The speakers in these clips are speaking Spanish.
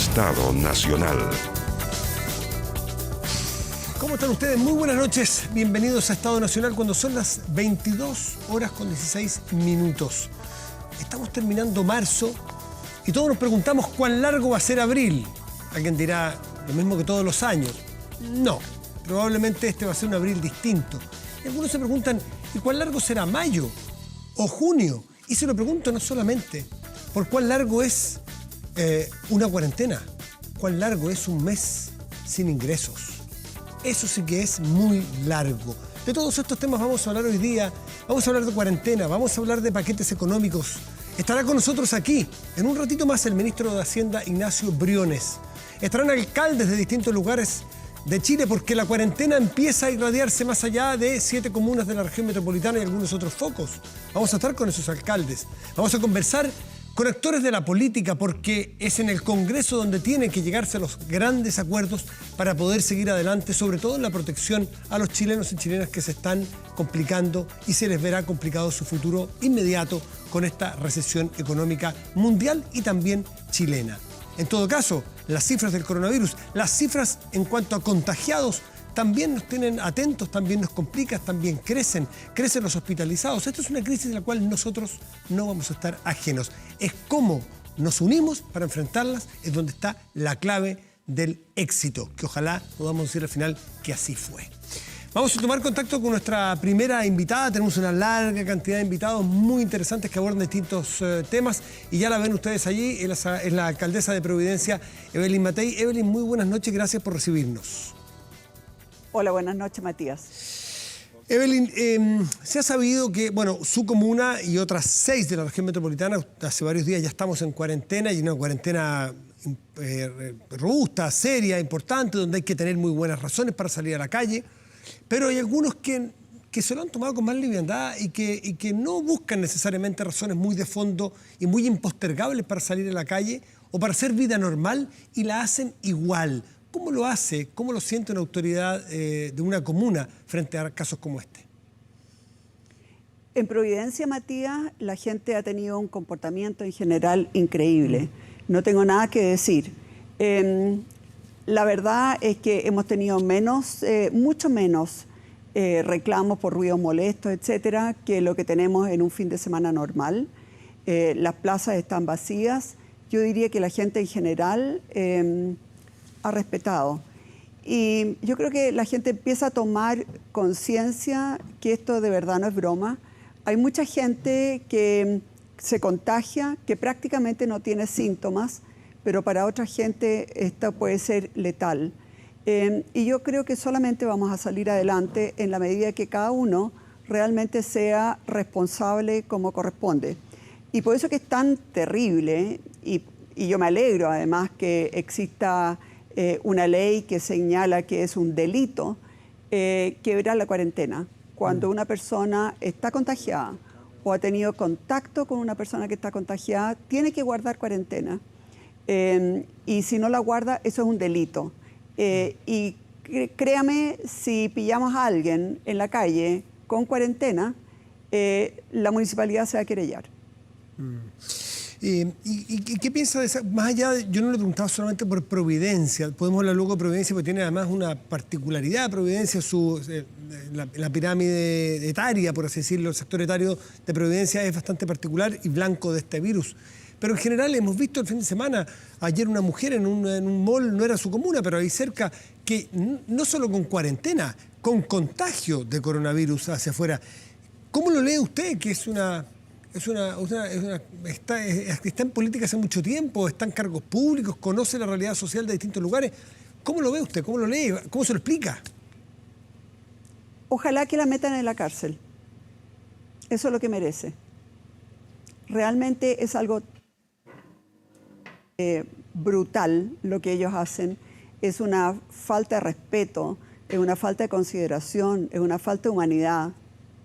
Estado Nacional. ¿Cómo están ustedes? Muy buenas noches. Bienvenidos a Estado Nacional cuando son las 22 horas con 16 minutos. Estamos terminando marzo y todos nos preguntamos cuán largo va a ser abril. Alguien dirá lo mismo que todos los años. No, probablemente este va a ser un abril distinto. Y algunos se preguntan, ¿y cuán largo será mayo o junio? Y se lo pregunto no solamente por cuán largo es una cuarentena, cuán largo es un mes sin ingresos. Eso sí que es muy largo. De todos estos temas vamos a hablar hoy día. Vamos a hablar de cuarentena, vamos a hablar de paquetes económicos. Estará con nosotros aquí, en un ratito más, el ministro de Hacienda, Ignacio Briones. Estarán alcaldes de distintos lugares de Chile porque la cuarentena empieza a irradiarse más allá de 7 comunas de la región metropolitana y algunos otros focos. Vamos a estar con esos alcaldes. Vamos a conversar con actores de la política porque es en el Congreso donde tienen que llegarse a los grandes acuerdos para poder seguir adelante, sobre todo en la protección a los chilenos y chilenas que se están complicando y se les verá complicado su futuro inmediato con esta recesión económica mundial y también chilena. En todo caso, las cifras del coronavirus, las cifras en cuanto a contagiados, también nos tienen atentos, también nos complican, también crecen los hospitalizados. Esto es una crisis de la cual nosotros no vamos a estar ajenos. Es cómo nos unimos para enfrentarlas, es donde está la clave del éxito, que ojalá podamos decir al final que así fue. Vamos a tomar contacto con nuestra primera invitada. Tenemos una larga cantidad de invitados muy interesantes que abordan distintos temas y ya la ven ustedes allí, es la alcaldesa de Providencia, Evelyn Matei. Evelyn, muy buenas noches, gracias por recibirnos. Hola, buenas noches, Matías. Evelyn, se ha sabido que, su comuna y otras 6 de la región metropolitana, hace varios días ya estamos en cuarentena, y una cuarentena robusta, seria, importante, donde hay que tener muy buenas razones para salir a la calle, pero hay algunos que se lo han tomado con más liviandad y que no buscan necesariamente razones muy de fondo y muy impostergables para salir a la calle o para hacer vida normal y la hacen igual. ¿Cómo lo hace, cómo lo siente una autoridad de una comuna frente a casos como este? En Providencia, Matías, la gente ha tenido un comportamiento en general increíble. No tengo nada que decir. La verdad es que hemos tenido mucho menos reclamos por ruidos molestos, etcétera, que lo que tenemos en un fin de semana normal. Las plazas están vacías. Yo diría que la gente en general ha respetado. Y yo creo que la gente empieza a tomar conciencia que esto de verdad no es broma. Hay mucha gente que se contagia, que prácticamente no tiene síntomas, pero para otra gente esto puede ser letal. Y yo creo que solamente vamos a salir adelante en la medida que cada uno realmente sea responsable como corresponde. Y por eso que es tan terrible, y yo me alegro además que exista una ley que señala que es un delito quebrar la cuarentena. Cuando una persona está contagiada o ha tenido contacto con una persona que está contagiada, tiene que guardar cuarentena. Y si no la guarda, eso es un delito. Y créame, si pillamos a alguien en la calle con cuarentena, la municipalidad se va a querellar. ¿Y qué piensa de esa? Más allá, yo no le preguntaba solamente por Providencia, podemos hablar luego de Providencia porque tiene además una particularidad Providencia, la pirámide etaria, por así decirlo, el sector etario de Providencia es bastante particular y blanco de este virus. Pero en general hemos visto el fin de semana, ayer una mujer en un mall, no era su comuna, pero ahí cerca, que no solo con cuarentena, con contagio de coronavirus hacia afuera. ¿Cómo lo lee usted, que está en política hace mucho tiempo, está en cargos públicos, conoce la realidad social de distintos lugares? ¿Cómo lo ve usted? ¿Cómo lo lee? ¿Cómo se lo explica? Ojalá que la metan en la cárcel. Eso es lo que merece. Realmente es algo brutal lo que ellos hacen. Es una falta de respeto, es una falta de consideración, es una falta de humanidad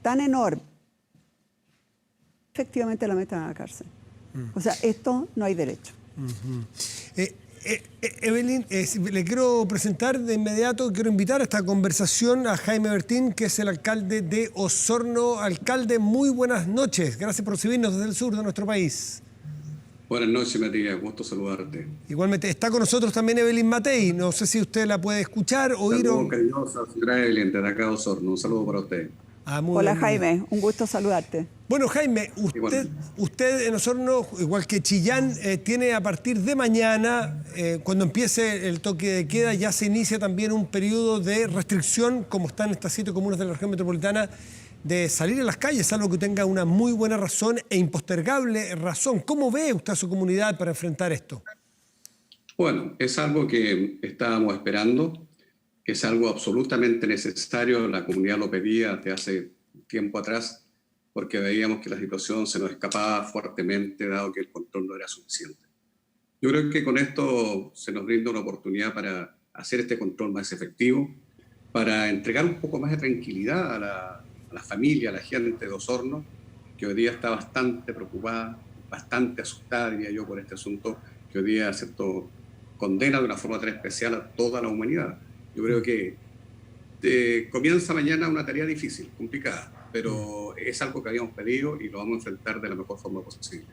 tan enorme. Efectivamente la metan a la cárcel. O sea, esto no hay derecho. Evelyn, le quiero presentar de inmediato, quiero invitar a esta conversación a Jaime Bertín, que es el alcalde de Osorno. Alcalde, muy buenas noches. Gracias por recibirnos desde el sur de nuestro país. Buenas noches, Matías. Gusto saludarte. Igualmente, está con nosotros también Evelyn Matei. No sé si usted la puede escuchar, oír Saludos o... cariñosa, señora Evelyn, de acá de Osorno. Un saludo para usted. Ah, muy Hola bien, muy bien. Jaime, un gusto saludarte. Bueno, Jaime, Igualmente. usted en Osorno, igual que Chillán, tiene a partir de mañana, cuando empiece el toque de queda, ya se inicia también un periodo de restricción, como están estas 7 comunas de la región metropolitana, de salir a las calles, salvo que tenga una muy buena razón e impostergable razón. ¿Cómo ve usted a su comunidad para enfrentar esto? Bueno, es algo que estábamos esperando, que es algo absolutamente necesario. La comunidad lo pedía desde hace tiempo atrás, porque veíamos que la situación se nos escapaba fuertemente, dado que el control no era suficiente. Yo creo que con esto se nos brinda una oportunidad para hacer este control más efectivo, para entregar un poco más de tranquilidad a la familia, a la gente de Osorno, que hoy día está bastante preocupada, bastante asustada, diría yo, por este asunto, que hoy día, ¿cierto?, condena de una forma tan especial a toda la humanidad. Yo creo que comienza mañana una tarea difícil, complicada, pero es algo que habíamos pedido y lo vamos a enfrentar de la mejor forma posible.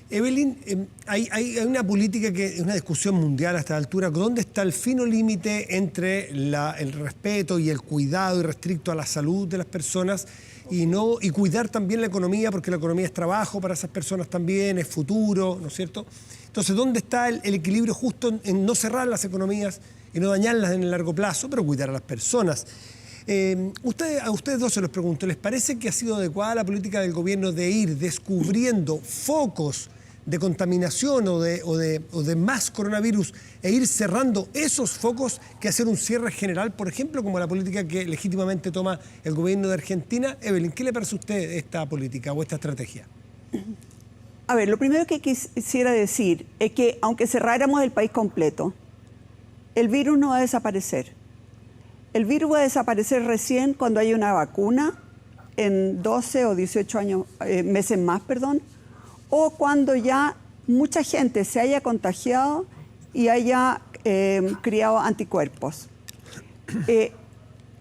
Evelyn, hay una política que es una discusión mundial a esta altura. ¿Dónde está el fino límite entre el respeto y el cuidado irrestricto a la salud de las personas y cuidar también la economía, porque la economía es trabajo para esas personas también, es futuro, ¿no es cierto? Entonces, ¿dónde está el equilibrio justo en no cerrar las economías y no dañarlas en el largo plazo, pero cuidar a las personas? A ustedes dos se los pregunto, ¿les parece que ha sido adecuada la política del gobierno de ir descubriendo focos de contaminación o de más coronavirus e ir cerrando esos focos que hacer un cierre general, por ejemplo, como la política que legítimamente toma el gobierno de Argentina? Evelyn, ¿qué le parece a usted esta política o esta estrategia? A ver, lo primero que quisiera decir es que aunque cerráramos el país completo, el virus no va a desaparecer. El virus va a desaparecer recién cuando haya una vacuna en 12 o 18 meses más, o cuando ya mucha gente se haya contagiado y haya criado anticuerpos.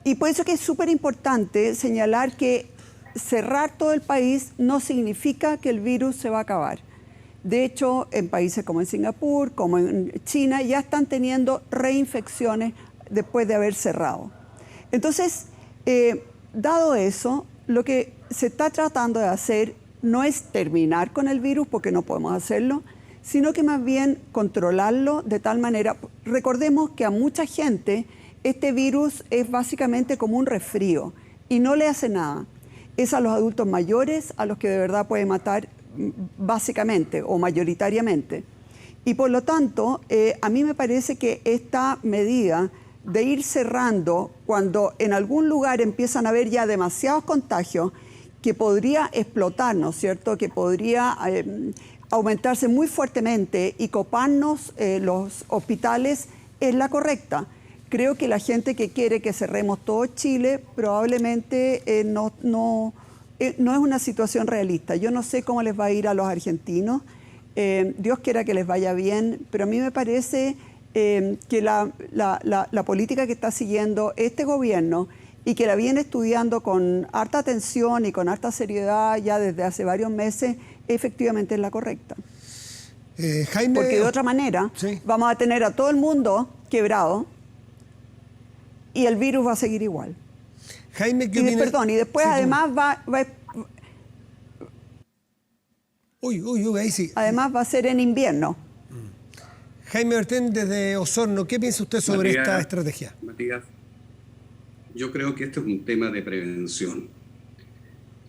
Y por eso que es súper importante señalar que cerrar todo el país no significa que el virus se va a acabar. De hecho, en países como en Singapur, como en China, ya están teniendo reinfecciones después de haber cerrado. Entonces, dado eso, lo que se está tratando de hacer no es terminar con el virus, porque no podemos hacerlo, sino que más bien controlarlo de tal manera. Recordemos que a mucha gente este virus es básicamente como un resfrío y no le hace nada. Es a los adultos mayores a los que de verdad puede matar básicamente o mayoritariamente. Y por lo tanto, a mí me parece que esta medida de ir cerrando cuando en algún lugar empiezan a haber ya demasiados contagios, que podría explotar, ¿no es cierto?, que podría aumentarse muy fuertemente y coparnos los hospitales, es la correcta. Creo que la gente que quiere que cerremos todo Chile probablemente no es una situación realista. Yo no sé cómo les va a ir a los argentinos, Dios quiera que les vaya bien, pero a mí me parece que la política que está siguiendo este gobierno y que la viene estudiando con harta atención y con harta seriedad ya desde hace varios meses, efectivamente es la correcta. Jaime, porque de otra manera sí, vamos a tener a todo el mundo quebrado y el virus va a seguir igual. Jaime, ¿qué opina? Perdón, y después Sí, además ahí sí. además va a ser en invierno. Jaime Bertén, desde Osorno, ¿qué piensa usted sobre esta estrategia? Matías, yo creo que este es un tema de prevención.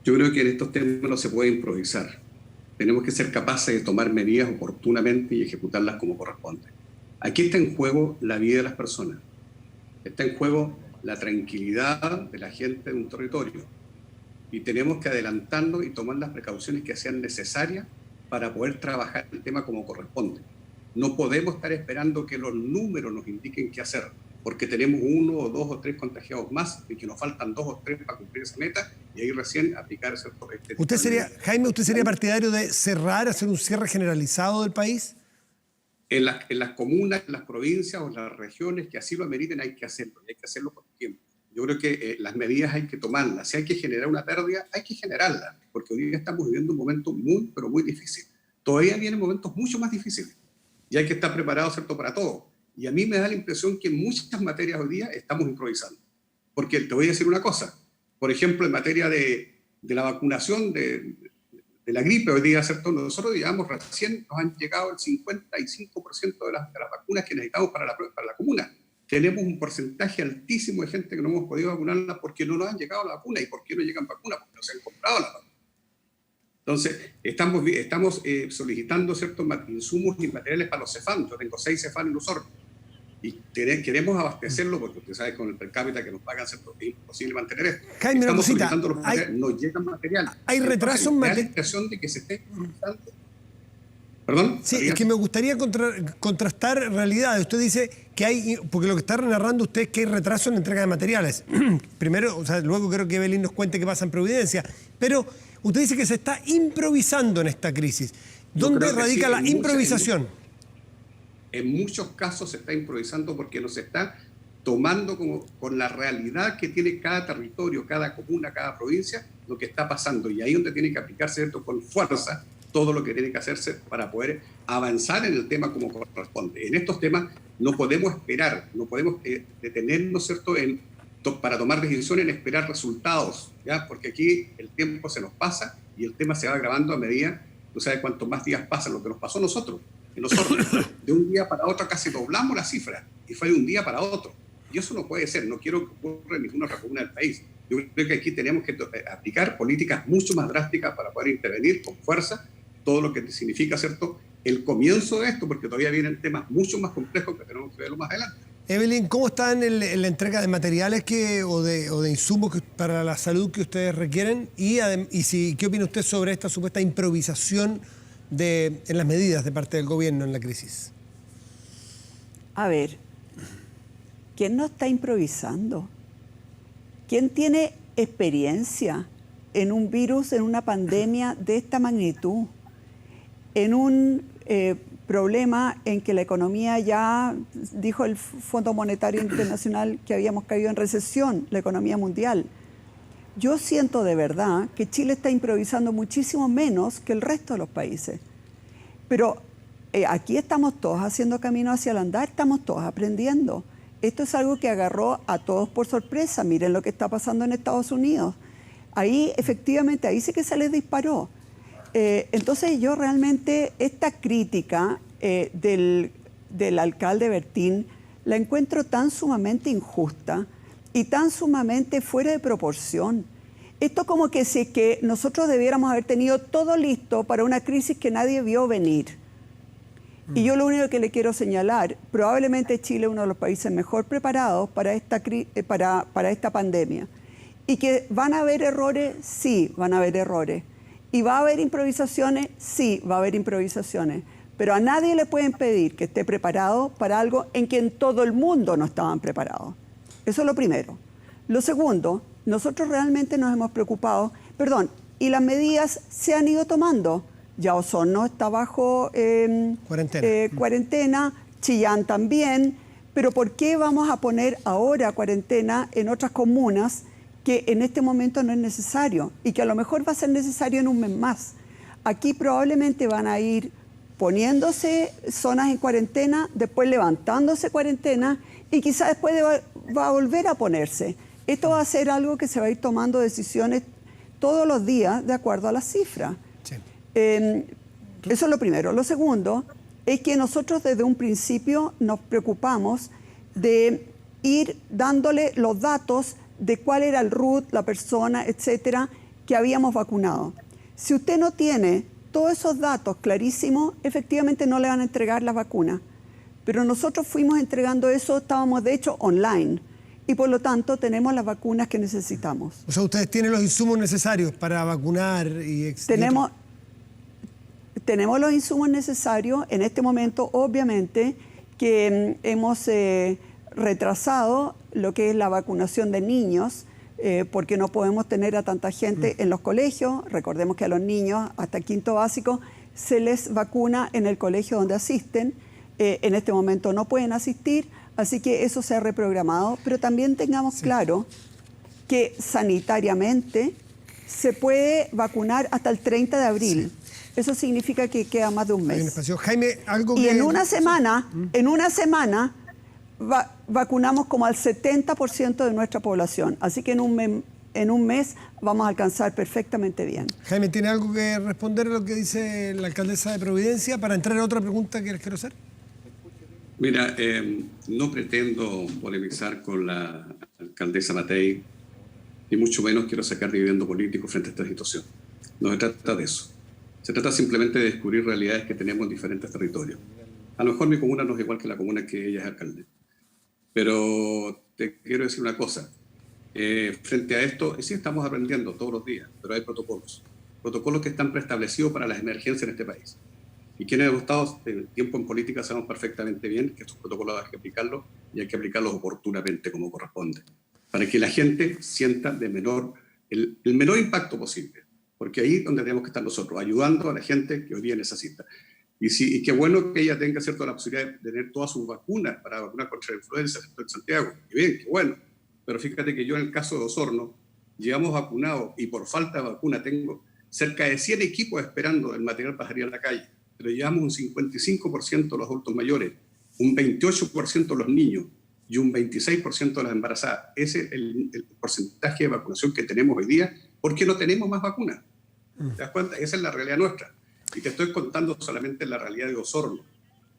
Yo creo que en estos temas no se puede improvisar. Tenemos que ser capaces de tomar medidas oportunamente y ejecutarlas como corresponde. Aquí está en juego la vida de las personas. Está en juego la tranquilidad de la gente de un territorio. Y tenemos que adelantarnos y tomar las precauciones que sean necesarias para poder trabajar el tema como corresponde. No podemos estar esperando que los números nos indiquen qué hacer, porque tenemos 1 o 2 o 3 contagiados más y que nos faltan 2 o 3 para cumplir esa meta y ahí recién aplicar ¿cierto? Jaime, ¿usted sería partidario de cerrar, hacer un cierre generalizado del país? En las comunas, en las provincias o en las regiones que así lo ameriten hay que hacerlo, y hay que hacerlo con tiempo. Yo creo que las medidas hay que tomarlas. Si hay que generar una pérdida, hay que generarla, porque hoy día estamos viviendo un momento muy, pero muy difícil. todavía vienen momentos mucho más difíciles y hay que estar preparados, ¿cierto?, para todo. Y a mí me da la impresión que en muchas materias hoy día estamos improvisando. Porque te voy a decir una cosa, por ejemplo, en materia de la vacunación de la gripe hoy día, ¿cierto?, nosotros, digamos, recién nos han llegado el 55% de las vacunas que necesitamos para la comuna. Tenemos un porcentaje altísimo de gente que no hemos podido vacunarla porque no nos han llegado la vacuna. ¿Y por qué no llegan vacunas? Porque no se han comprado las vacunas. Entonces, estamos solicitando ciertos insumos y materiales para los CEFAM. Yo tengo 6 CEFAM en Osorno. Y queremos abastecerlo porque usted sabe, con el per cápita que nos pagan, ¿cierto?, es imposible mantener esto. Jaime, estamos una cosita, solicitando los materiales, no llegan materiales. Hay retraso en materiales. La impresión de que se esté improvisando. ¿Perdón? Sí, es que me gustaría contrastar realidades. Usted dice que hay, porque lo que está narrando usted es que hay retraso en la entrega de materiales. Primero, o sea, luego creo que Evelyn nos cuente qué pasa en Providencia. Pero usted dice que se está improvisando en esta crisis. ¿Dónde radica la improvisación? En muchos casos se está improvisando porque nos está tomando como con la realidad que tiene cada territorio, cada comuna, cada provincia, lo que está pasando. Y ahí es donde tiene que aplicarse, ¿cierto?, con fuerza todo lo que tiene que hacerse para poder avanzar en el tema como corresponde. En estos temas no podemos esperar, no podemos detenernos, ¿cierto?, para tomar decisiones en esperar resultados, ¿ya? Porque aquí el tiempo se nos pasa y el tema se va agravando a medida, tú sabes, cuantos más días pasan, lo que nos pasó a nosotros. Nosotros, de un día para otro, casi doblamos la cifra, y fue de un día para otro. Y eso no puede ser, no quiero que ocurra en ninguna otra comuna del país. Yo creo que aquí tenemos que aplicar políticas mucho más drásticas para poder intervenir con fuerza todo lo que significa, ¿cierto?, el comienzo de esto, porque todavía vienen temas mucho más complejos que tenemos que verlo más adelante. Evelyn, ¿cómo están en la entrega de materiales o de insumos para la salud que ustedes requieren? ¿Y qué opina usted sobre esta supuesta improvisación en las medidas de parte del gobierno en la crisis? A ver, ¿quién no está improvisando? ¿Quién tiene experiencia en un virus, en una pandemia de esta magnitud? En un problema en que la economía ya, dijo el Fondo Monetario Internacional, que habíamos caído en recesión, la economía mundial. Yo siento de verdad que Chile está improvisando muchísimo menos que el resto de los países. Pero aquí estamos todos haciendo camino hacia el andar, estamos todos aprendiendo. Esto es algo que agarró a todos por sorpresa. Miren lo que está pasando en Estados Unidos. Ahí, efectivamente, ahí sí que se les disparó. Entonces yo realmente esta crítica del alcalde Bertín la encuentro tan sumamente injusta y tan sumamente fuera de proporción. Esto como que si que nosotros debiéramos haber tenido todo listo para una crisis que nadie vio venir. Y yo lo único que le quiero señalar, probablemente Chile es uno de los países mejor preparados para esta pandemia. Y que van a haber errores, sí, van a haber errores. ¿Y va a haber improvisaciones? Sí, va a haber improvisaciones. Pero a nadie le pueden pedir que esté preparado para algo en que en todo el mundo no estaban preparados. Eso es lo primero. Lo segundo, nosotros realmente nos hemos preocupado, y las medidas se han ido tomando. Ya Osorno está bajo cuarentena, Chillán también, pero ¿por qué vamos a poner ahora cuarentena en otras comunas que en este momento no es necesario y que a lo mejor va a ser necesario en un mes más? Aquí probablemente van a ir poniéndose zonas en cuarentena, después levantándose cuarentena y quizás después va a volver a ponerse. Esto va a ser algo que se va a ir tomando decisiones todos los días de acuerdo a las cifras. Sí. Eso es lo primero. Lo segundo es que nosotros desde un principio nos preocupamos de ir dándole los datos de cuál era el RUT, la persona, etcétera, que habíamos vacunado. Si usted no tiene todos esos datos clarísimos, efectivamente no le van a entregar las vacunas. Pero nosotros fuimos entregando eso, estábamos de hecho online. Y por lo tanto tenemos las vacunas que necesitamos. O sea, ustedes tienen los insumos necesarios para vacunar y Tenemos los insumos necesarios. En este momento, obviamente, que hemos retrasado lo que es la vacunación de niños, porque no podemos tener a tanta gente en los colegios. Recordemos que a los niños hasta quinto básico se les vacuna en el colegio donde asisten. En este momento no pueden asistir, así que eso se ha reprogramado. Pero también tengamos claro que sanitariamente se puede vacunar hasta el 30 de abril. Eso significa que queda más de un Hay un mes. espacio. Jaime, algo Y que... en una semana vacunamos como al 70% de nuestra población. Así que en un mes vamos a alcanzar perfectamente bien. Jaime, ¿tiene algo que responder a lo que dice la alcaldesa de Providencia para entrar en otra pregunta que les quiero hacer? Mira, no pretendo polemizar con la alcaldesa Matei, ni mucho menos quiero sacar dividendo político frente a esta situación. No se trata de eso. Se trata simplemente de descubrir realidades que tenemos en diferentes territorios. A lo mejor mi comuna no es igual que la comuna que ella es alcalde. Pero te quiero decir una cosa. Frente a esto, sí estamos aprendiendo todos los días, pero hay protocolos. Protocolos que están preestablecidos para las emergencias en este país. Y quienes hemos estado tiempo en política sabemos perfectamente bien que estos protocolos hay que aplicarlos y hay que aplicarlos oportunamente como corresponde, para que la gente sienta el menor impacto posible, porque ahí es donde tenemos que estar nosotros, ayudando a la gente que hoy día necesita. Y qué bueno que ella tenga, ¿cierto?, la posibilidad de tener todas sus vacunas para vacunar contra la influenza en Santiago. Y bien, qué bueno. Pero fíjate que yo en el caso de Osorno, llevamos vacunados y por falta de vacuna tengo cerca de 100 equipos esperando el material para salir a la calle. Pero llevamos un 55% los adultos mayores, un 28% los niños y un 26% de las embarazadas. Ese es el porcentaje de vacunación que tenemos hoy día porque no tenemos más vacunas. ¿Te das cuenta? Esa es la realidad nuestra. Y te estoy contando solamente la realidad de Osorno.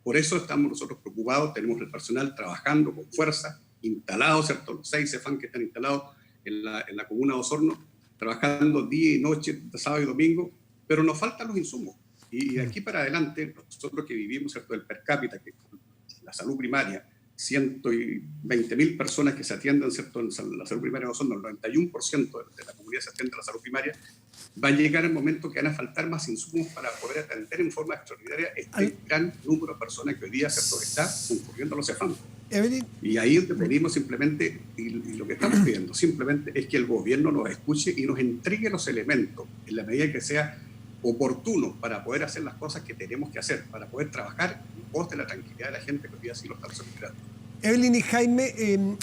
Por eso estamos nosotros preocupados, tenemos el personal trabajando con fuerza, instalados, ¿cierto? Los 6 CEFAM que están instalados en la comuna de Osorno, trabajando día y noche, sábado y domingo, pero nos faltan los insumos. Y de aquí para adelante, nosotros que vivimos, ¿cierto?, el per cápita, que la salud primaria, 120.000 personas que se atienden, ¿cierto?, en la salud primaria de Osorno, el 91% de la comunidad se atiende a la salud primaria, va a llegar el momento que van a faltar más insumos para poder atender en forma extraordinaria este gran número de personas que hoy día, ¿cierto?, está concurriendo a los CEFAM. Evelyn. Y ahí es donde pedimos simplemente, y lo que estamos pidiendo simplemente es que el gobierno nos escuche y nos entregue los elementos en la medida que sea oportuno para poder hacer las cosas que tenemos que hacer, para poder trabajar en pos de la tranquilidad de la gente que hoy día sí lo estamos esperando. Evelyn y Jaime,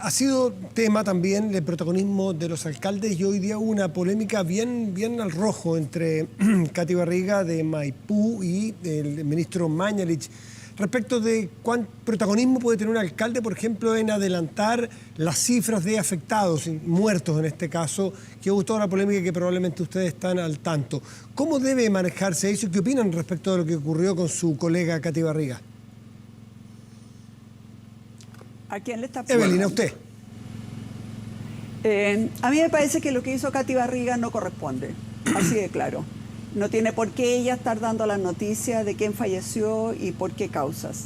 ha sido tema también el protagonismo de los alcaldes y hoy día hubo una polémica bien al rojo entre Katy Barriga de Maipú y el ministro Mañalich respecto de cuán protagonismo puede tener un alcalde, por ejemplo, en adelantar las cifras de afectados, muertos en este caso, que hubo toda una polémica que probablemente ustedes están al tanto. ¿Cómo debe manejarse eso y qué opinan respecto de lo que ocurrió con su colega Katy Barriga? ¿A quién le está Evelyn, a usted. A mí me parece que lo que hizo Katy Barriga no corresponde, así de claro. No tiene por qué ella estar dando la noticia de quién falleció y por qué causas.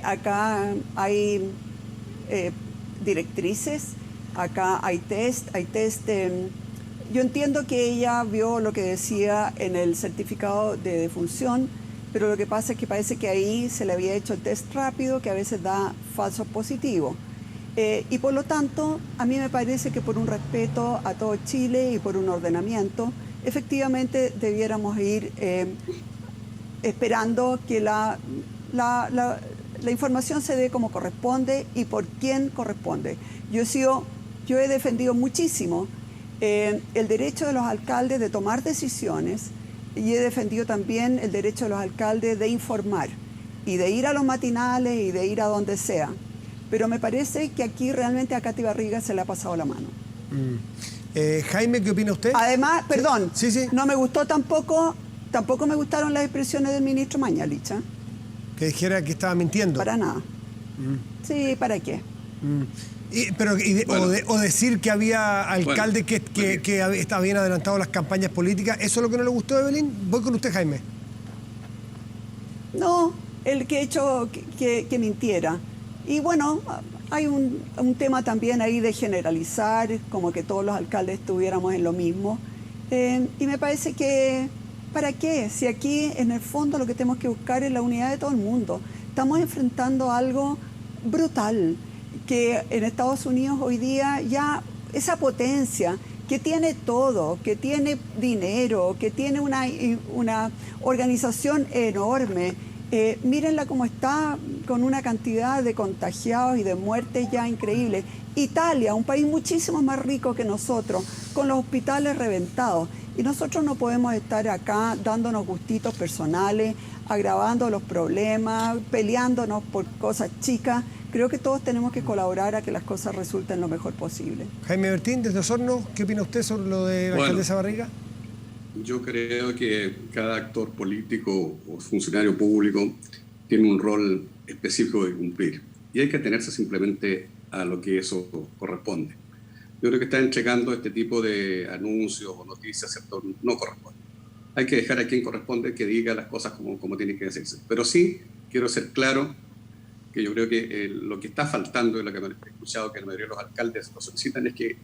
Acá hay directrices, acá hay test. Yo entiendo que ella vio lo que decía en el certificado de defunción, pero lo que pasa es que parece que ahí se le había hecho el test rápido, que a veces da falsos positivos. Y por lo tanto, a mí me parece que por un respeto a todo Chile y por un ordenamiento, efectivamente debiéramos ir esperando que la información se dé como corresponde y por quién corresponde. Yo he defendido muchísimo el derecho de los alcaldes de tomar decisiones y he defendido también el derecho de los alcaldes de informar y de ir a los matinales y de ir a donde sea. Pero me parece que aquí realmente a Katy Barriga se le ha pasado la mano. Jaime, ¿qué opina usted? Además, perdón, sí. No me gustó tampoco me gustaron las expresiones del ministro Mañalich. Que dijera que estaba mintiendo. Para nada. Sí, ¿para qué? O decir que había alcaldes que habían adelantado las campañas políticas, ¿eso es lo que no le gustó, Evelyn? Voy con usted, Jaime. No, el que ha hecho que mintiera. Y bueno, hay un tema también ahí de generalizar, como que todos los alcaldes estuviéramos en lo mismo. Y me parece que, ¿para qué? Si aquí en el fondo lo que tenemos que buscar es la unidad de todo el mundo. Estamos enfrentando algo brutal, que en Estados Unidos hoy día ya esa potencia que tiene todo, que tiene dinero, que tiene una organización enorme, mírenla cómo está, con una cantidad de contagiados y de muertes ya increíble. Italia, un país muchísimo más rico que nosotros, con los hospitales reventados. Y nosotros no podemos estar acá dándonos gustitos personales, agravando los problemas, peleándonos por cosas chicas. Creo que todos tenemos que colaborar a que las cosas resulten lo mejor posible. Jaime Bertín, desde Osorno, ¿qué opina usted sobre lo de la alcaldesa Barriga? Yo creo que cada actor político o funcionario público tiene un rol específico de cumplir y hay que atenerse simplemente a lo que eso corresponde. Yo creo que está entregando este tipo de anuncios o noticias, ¿cierto? No corresponde. Hay que dejar a quien corresponde que diga las cosas como tienen que decirse. Pero sí quiero ser claro que yo creo que lo que está faltando y lo que me he escuchado que la mayoría de los alcaldes lo solicitan es que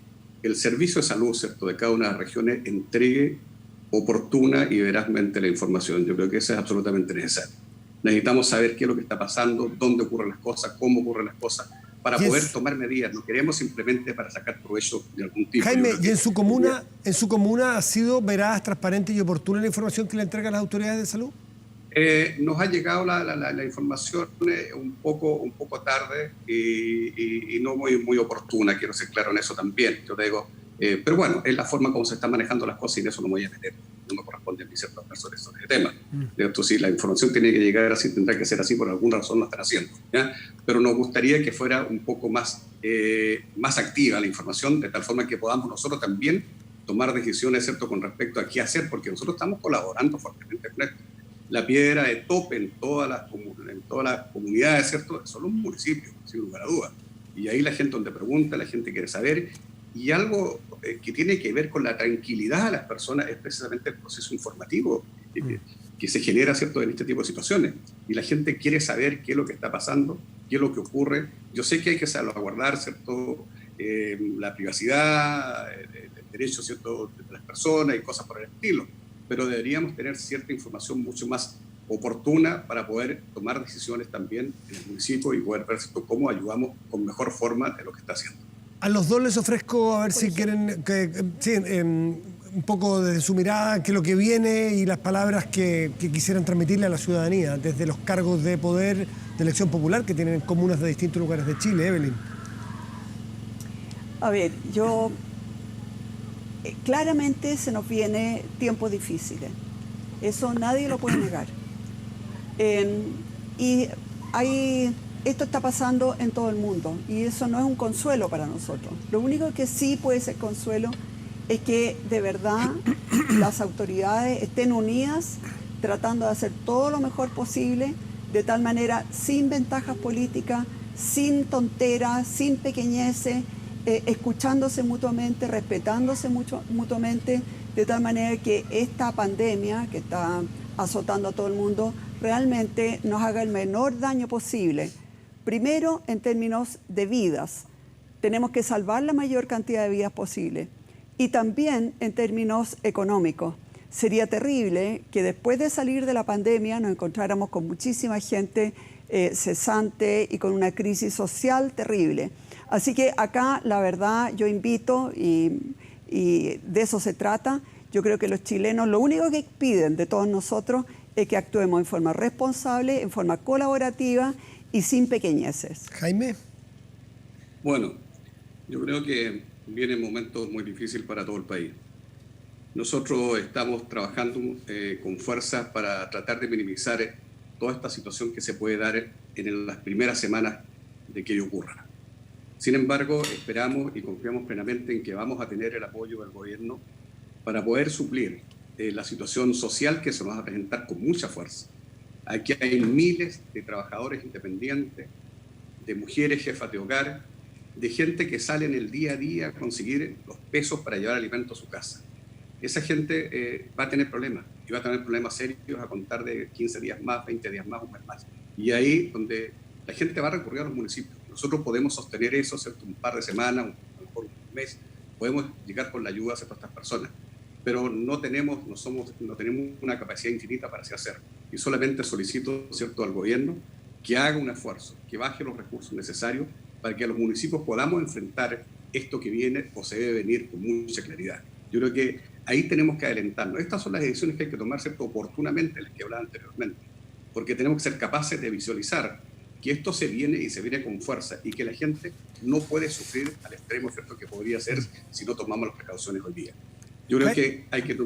el servicio de salud, ¿cierto?, de cada una de las regiones entregue oportuna y verazmente la información. Yo creo que eso es absolutamente necesario. Necesitamos saber qué es lo que está pasando, dónde ocurren las cosas, cómo ocurren las cosas, para poder tomar medidas. No queremos simplemente para sacar provecho de algún tipo. Jaime, ¿y en su comuna ha sido veraz, transparente y oportuna la información que le entregan las autoridades de salud? Nos ha llegado la información un poco tarde y no muy oportuna, quiero ser claro en eso también. Yo te digo, pero bueno, es la forma como se están manejando las cosas y de eso no me voy a meter. No me corresponde a mí ciertas personas sobre ese tema. Entonces, si la información tiene que llegar así, tendrá que ser así, por alguna razón lo están haciendo, ¿ya? Pero nos gustaría que fuera un poco más activa la información, de tal forma que podamos nosotros también tomar decisiones, ¿cierto?, con respecto a qué hacer, porque nosotros estamos colaborando fuertemente con esto. La piedra de tope en todas las comunidades, ¿cierto?, son los municipios, sin lugar a dudas. Y ahí la gente donde pregunta, la gente quiere saber. Y algo que tiene que ver con la tranquilidad de las personas es precisamente el proceso informativo que se genera, ¿cierto?, en este tipo de situaciones. Y la gente quiere saber qué es lo que está pasando, qué es lo que ocurre. Yo sé que hay que salvaguardar, ¿cierto?, la privacidad, el derecho, ¿cierto?, de las personas y cosas por el estilo. Pero deberíamos tener cierta información mucho más oportuna para poder tomar decisiones también en el municipio y poder ver cómo ayudamos con mejor forma de lo que está haciendo. A los dos les ofrezco, a ver si quieren, un poco desde su mirada, qué es lo que viene y las palabras que quisieran transmitirle a la ciudadanía, desde los cargos de poder de elección popular que tienen comunas de distintos lugares de Chile. Evelyn. A ver, claramente se nos viene tiempos difíciles. Eso nadie lo puede negar. Esto está pasando en todo el mundo y eso no es un consuelo para nosotros. Lo único que sí puede ser consuelo es que de verdad las autoridades estén unidas tratando de hacer todo lo mejor posible, de tal manera sin ventajas políticas, sin tonteras, sin pequeñeces, escuchándose mutuamente, respetándose mutuamente, de tal manera que esta pandemia que está azotando a todo el mundo realmente nos haga el menor daño posible. Primero, en términos de vidas, tenemos que salvar la mayor cantidad de vidas posible. Y también en términos económicos. Sería terrible que después de salir de la pandemia nos encontráramos con muchísima gente cesante y con una crisis social terrible. Así que acá, la verdad, yo invito, y de eso se trata, yo creo que los chilenos lo único que piden de todos nosotros es que actuemos en forma responsable, en forma colaborativa y sin pequeñeces. Jaime. Bueno, yo creo que vienen momentos muy difíciles para todo el país. Nosotros estamos trabajando con fuerza para tratar de minimizar toda esta situación que se puede dar en las primeras semanas de que ello ocurra. Sin embargo, esperamos y confiamos plenamente en que vamos a tener el apoyo del gobierno para poder suplir la situación social que se nos va a presentar con mucha fuerza. Aquí hay miles de trabajadores independientes, de mujeres jefas de hogar, de gente que sale en el día a día a conseguir los pesos para llevar alimento a su casa. Esa gente va a tener problemas, y va a tener problemas serios a contar de 15 días más, 20 días más, un mes más. Y ahí donde la gente va a recurrir a los municipios. Nosotros podemos sostener eso, ¿cierto?, un par de semanas, a lo mejor un mes, podemos llegar con la ayuda a todas estas personas. Pero no tenemos una capacidad infinita para así hacerlo. Y solamente solicito, ¿cierto?, al gobierno que haga un esfuerzo, que baje los recursos necesarios para que los municipios podamos enfrentar esto que viene o se debe venir con mucha claridad. Yo creo que ahí tenemos que adelantarnos. Estas son las decisiones que hay que tomar, ¿cierto?, oportunamente, las que hablaba anteriormente. porque tenemos que ser capaces de visualizar que esto se viene y se viene con fuerza y que la gente no puede sufrir al extremo, ¿cierto?, que podría ser si no tomamos las precauciones hoy día. Yo creo que hay que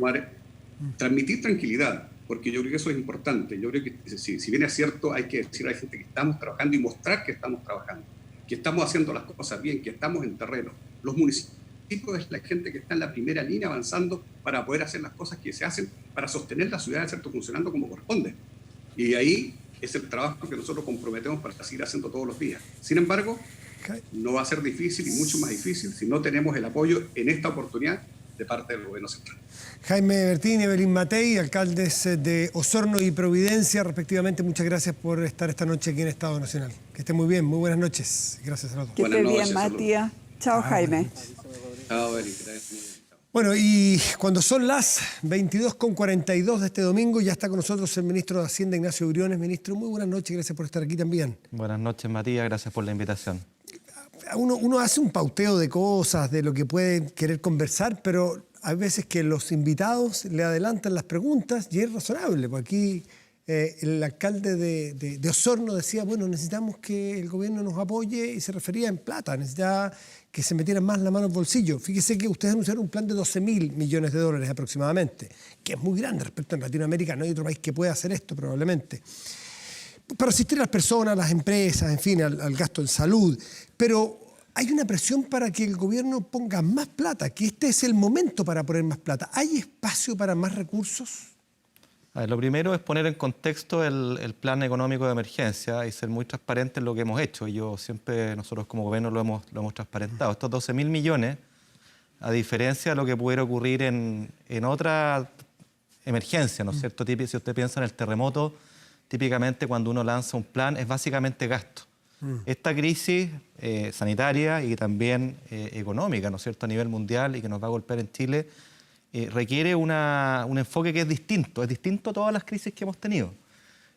transmitir tranquilidad, porque yo creo que eso es importante. Yo creo que si bien es cierto, hay que decir a la gente que estamos trabajando y mostrar que estamos trabajando, que estamos haciendo las cosas bien, que estamos en terreno. Los municipios es la gente que está en la primera línea avanzando para poder hacer las cosas que se hacen para sostener la ciudad, ¿cierto?, funcionando como corresponde. Y ahí es el trabajo que nosotros comprometemos para seguir haciendo todos los días. Sin embargo, no va a ser difícil y mucho más difícil si no tenemos el apoyo en esta oportunidad de parte del gobierno central. Jaime Bertín y Evelyn Matei, alcaldes de Osorno y Providencia, respectivamente, muchas gracias por estar esta noche aquí en Estado Nacional. Que estén muy bien, muy buenas noches. Gracias a los dos. Que esté bien, Matías. Chao, Jaime. Chao, Evelyn. Que te vaya muy bien. Bueno, y cuando son las 22:42 de este domingo, ya está con nosotros el ministro de Hacienda, Ignacio Briones. Ministro, muy buenas noches, gracias por estar aquí también. Buenas noches, Matías, gracias por la invitación. Uno hace un pauteo de cosas, de lo que pueden querer conversar, pero hay veces que los invitados le adelantan las preguntas y es razonable, porque aquí el alcalde de Osorno decía, bueno, necesitamos que el gobierno nos apoye y se refería en plata, necesitaba que se metieran más la mano al bolsillo. Fíjese que ustedes anunciaron un plan de 12.000 millones de dólares aproximadamente, que es muy grande respecto a Latinoamérica, no hay otro país que pueda hacer esto probablemente, para asistir a las personas, a las empresas, en fin, al gasto en salud. Pero hay una presión para que el gobierno ponga más plata, que este es el momento para poner más plata. ¿Hay espacio para más recursos? A ver, lo primero es poner en contexto el plan económico de emergencia y ser muy transparente en lo que hemos hecho. Nosotros como gobierno lo hemos transparentado. Estos 12.000 millones, a diferencia de lo que pudiera ocurrir en otra emergencia, ¿no es cierto? Si usted piensa en el terremoto, típicamente cuando uno lanza un plan es básicamente gasto. Esta crisis sanitaria y también económica, ¿no es cierto?, a nivel mundial y que nos va a golpear en Chile, requiere un enfoque que es distinto a todas las crisis que hemos tenido.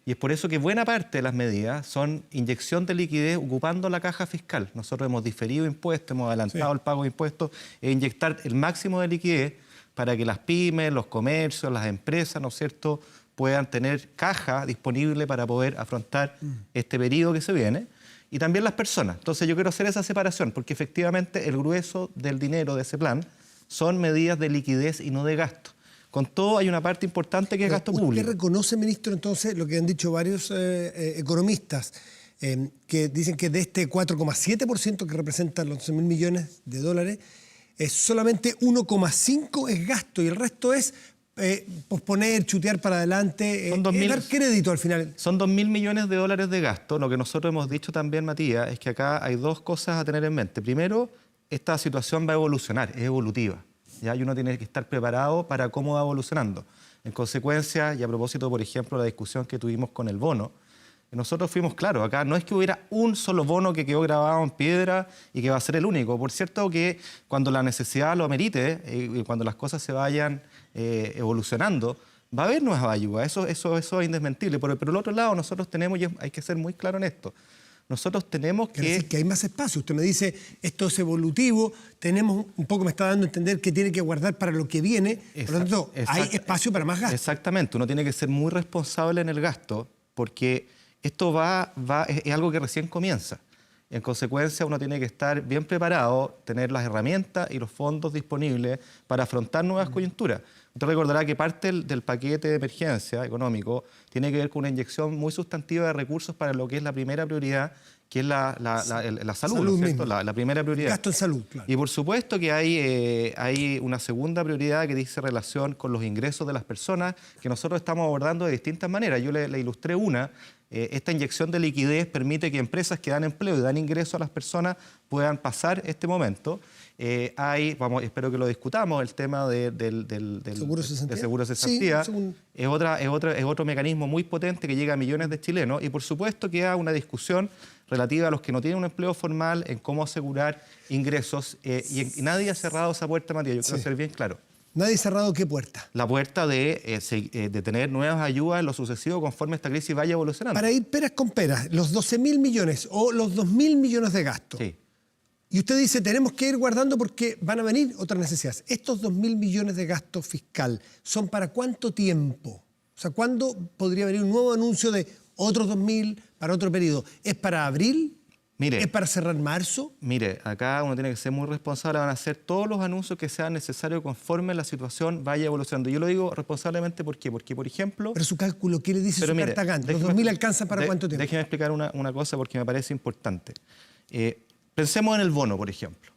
Y es por eso que buena parte de las medidas son inyección de liquidez ocupando la caja fiscal. Nosotros hemos diferido impuestos, hemos adelantado el pago de impuestos e inyectar el máximo de liquidez para que las pymes, los comercios, las empresas, ¿no es cierto?, puedan tener caja disponible para poder afrontar este periodo que se viene. Y también las personas. Entonces yo quiero hacer esa separación, porque efectivamente el grueso del dinero de ese plan son medidas de liquidez y no de gasto. Con todo hay una parte importante que es gasto público. ¿Usted reconoce, ministro, entonces lo que han dicho varios economistas, que dicen que de este 4,7% que representan los 11.000 millones de dólares, solamente 1,5% es gasto y el resto es posponer, chutear para adelante, dar crédito al final? Son 2.000 millones de dólares de gasto. Lo que nosotros hemos dicho también, Matías, es que acá hay dos cosas a tener en mente. Primero, esta situación va a evolucionar, es evolutiva. ¿Ya? Y uno tiene que estar preparado para cómo va evolucionando. En consecuencia, y a propósito, por ejemplo, de la discusión que tuvimos con el bono, nosotros fuimos claros, acá no es que hubiera un solo bono que quedó grabado en piedra y que va a ser el único. Por cierto que cuando la necesidad lo amerite y cuando las cosas se vayan evolucionando, va a haber nuevas ayudas, eso es indesmentible. Pero por el otro lado, nosotros tenemos, y hay que ser muy claro en esto, nosotros tenemos que... decir que hay más espacio. Usted me dice, esto es evolutivo, tenemos un poco, me está dando a entender que tiene que guardar para lo que viene, por lo tanto, hay espacio para más gasto. Exactamente, uno tiene que ser muy responsable en el gasto, porque esto es algo que recién comienza. En consecuencia, uno tiene que estar bien preparado, tener las herramientas y los fondos disponibles para afrontar nuevas coyunturas. Usted recordará que parte del paquete de emergencia económico tiene que ver con una inyección muy sustantiva de recursos para lo que es la primera prioridad, que es la salud, ¿no es cierto? La primera prioridad. Gasto en salud, claro. Y por supuesto que hay una segunda prioridad que dice relación con los ingresos de las personas, que nosotros estamos abordando de distintas maneras. Yo le ilustré una. Esta inyección de liquidez permite que empresas que dan empleo y dan ingreso a las personas puedan pasar este momento. Espero que lo discutamos, el tema del seguro de cesantía. Sí, es otro mecanismo muy potente que llega a millones de chilenos y por supuesto que hay una discusión relativa a los que no tienen un empleo formal en cómo asegurar ingresos y nadie ha cerrado esa puerta, Matías, yo quiero ser bien claro. ¿Nadie ha cerrado qué puerta? La puerta de tener nuevas ayudas en lo sucesivo conforme esta crisis vaya evolucionando. Para ir peras con peras, los 12.000 millones o los 2.000 millones de gasto. Sí. Y usted dice, tenemos que ir guardando porque van a venir otras necesidades. ¿Estos 2.000 millones de gasto fiscal son para cuánto tiempo? O sea, ¿cuándo podría venir un nuevo anuncio de otros 2.000 para otro periodo? ¿Es para abril? Mire, ¿Es para cerrar marzo? Mire, acá uno tiene que ser muy responsable, van a hacer todos los anuncios que sean necesarios conforme la situación vaya evolucionando. Yo lo digo responsablemente, ¿por qué? Porque, por ejemplo... Pero su cálculo, ¿qué le dice su carta Gantt? ¿Los 2.000 alcanzan para cuánto tiempo? Déjeme explicar una cosa porque me parece importante. Pensemos en el bono, por ejemplo.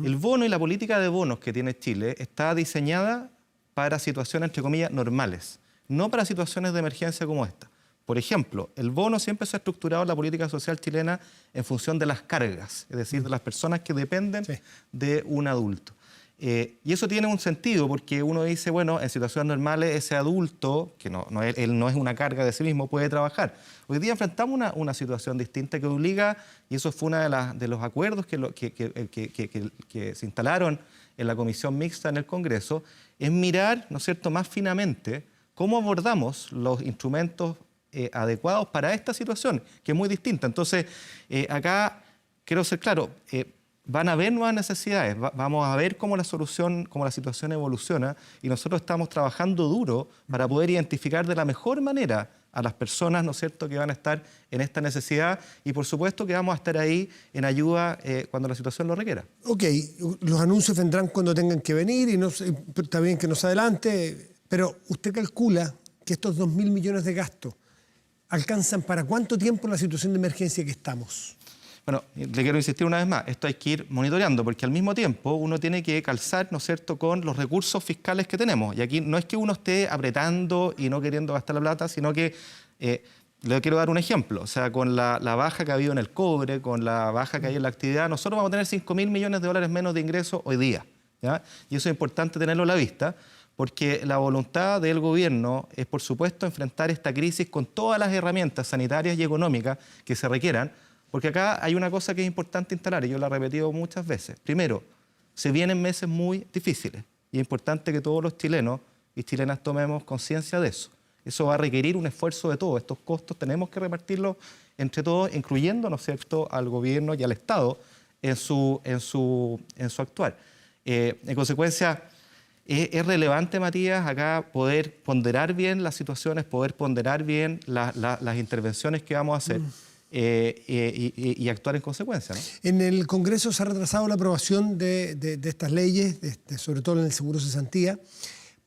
El bono y la política de bonos que tiene Chile está diseñada para situaciones, entre comillas, normales, no para situaciones de emergencia como esta. Por ejemplo, el bono siempre se ha estructurado en la política social chilena en función de las cargas, es decir, de las personas que dependen de un adulto. Y eso tiene un sentido porque uno dice, bueno, en situaciones normales ese adulto, que él no es una carga de sí mismo, puede trabajar. Hoy día enfrentamos una situación distinta que obliga, y eso fue uno de los acuerdos que se instalaron en la comisión mixta en el Congreso, es mirar, ¿no es cierto?, más finamente cómo abordamos los instrumentos adecuados para esta situación, que es muy distinta. Entonces, acá quiero ser claro, van a haber nuevas necesidades, vamos a ver cómo la situación evoluciona y nosotros estamos trabajando duro para poder identificar de la mejor manera a las personas, ¿no es cierto?, que van a estar en esta necesidad y por supuesto que vamos a estar ahí en ayuda cuando la situación lo requiera. Ok, los anuncios vendrán cuando tengan que venir y está bien que nos adelante, pero usted calcula que estos 2.000 millones de gastos ¿alcanzan para cuánto tiempo en la situación de emergencia que estamos? Bueno, le quiero insistir una vez más, esto hay que ir monitoreando, porque al mismo tiempo uno tiene que calzar, ¿no es cierto?, con los recursos fiscales que tenemos. Y aquí no es que uno esté apretando y no queriendo gastar la plata, sino que le quiero dar un ejemplo. O sea, con la baja que ha habido en el cobre, con la baja que hay en la actividad, nosotros vamos a tener 5.000 millones de dólares menos de ingresos hoy día, ¿ya? Y eso es importante tenerlo a la vista, porque la voluntad del gobierno es, por supuesto, enfrentar esta crisis con todas las herramientas sanitarias y económicas que se requieran, porque acá hay una cosa que es importante instalar, y yo la he repetido muchas veces. Primero, se vienen meses muy difíciles, y es importante que todos los chilenos y chilenas tomemos conciencia de eso. Eso va a requerir un esfuerzo de todos. Estos costos tenemos que repartirlos entre todos, incluyendo, ¿no es cierto?, al gobierno y al Estado en su actuar. En consecuencia, es relevante, Matías, acá poder ponderar bien las situaciones, poder ponderar bien las intervenciones que vamos a hacer y actuar en consecuencia, ¿no? En el Congreso se ha retrasado la aprobación de estas leyes, sobre todo en el seguro cesantía,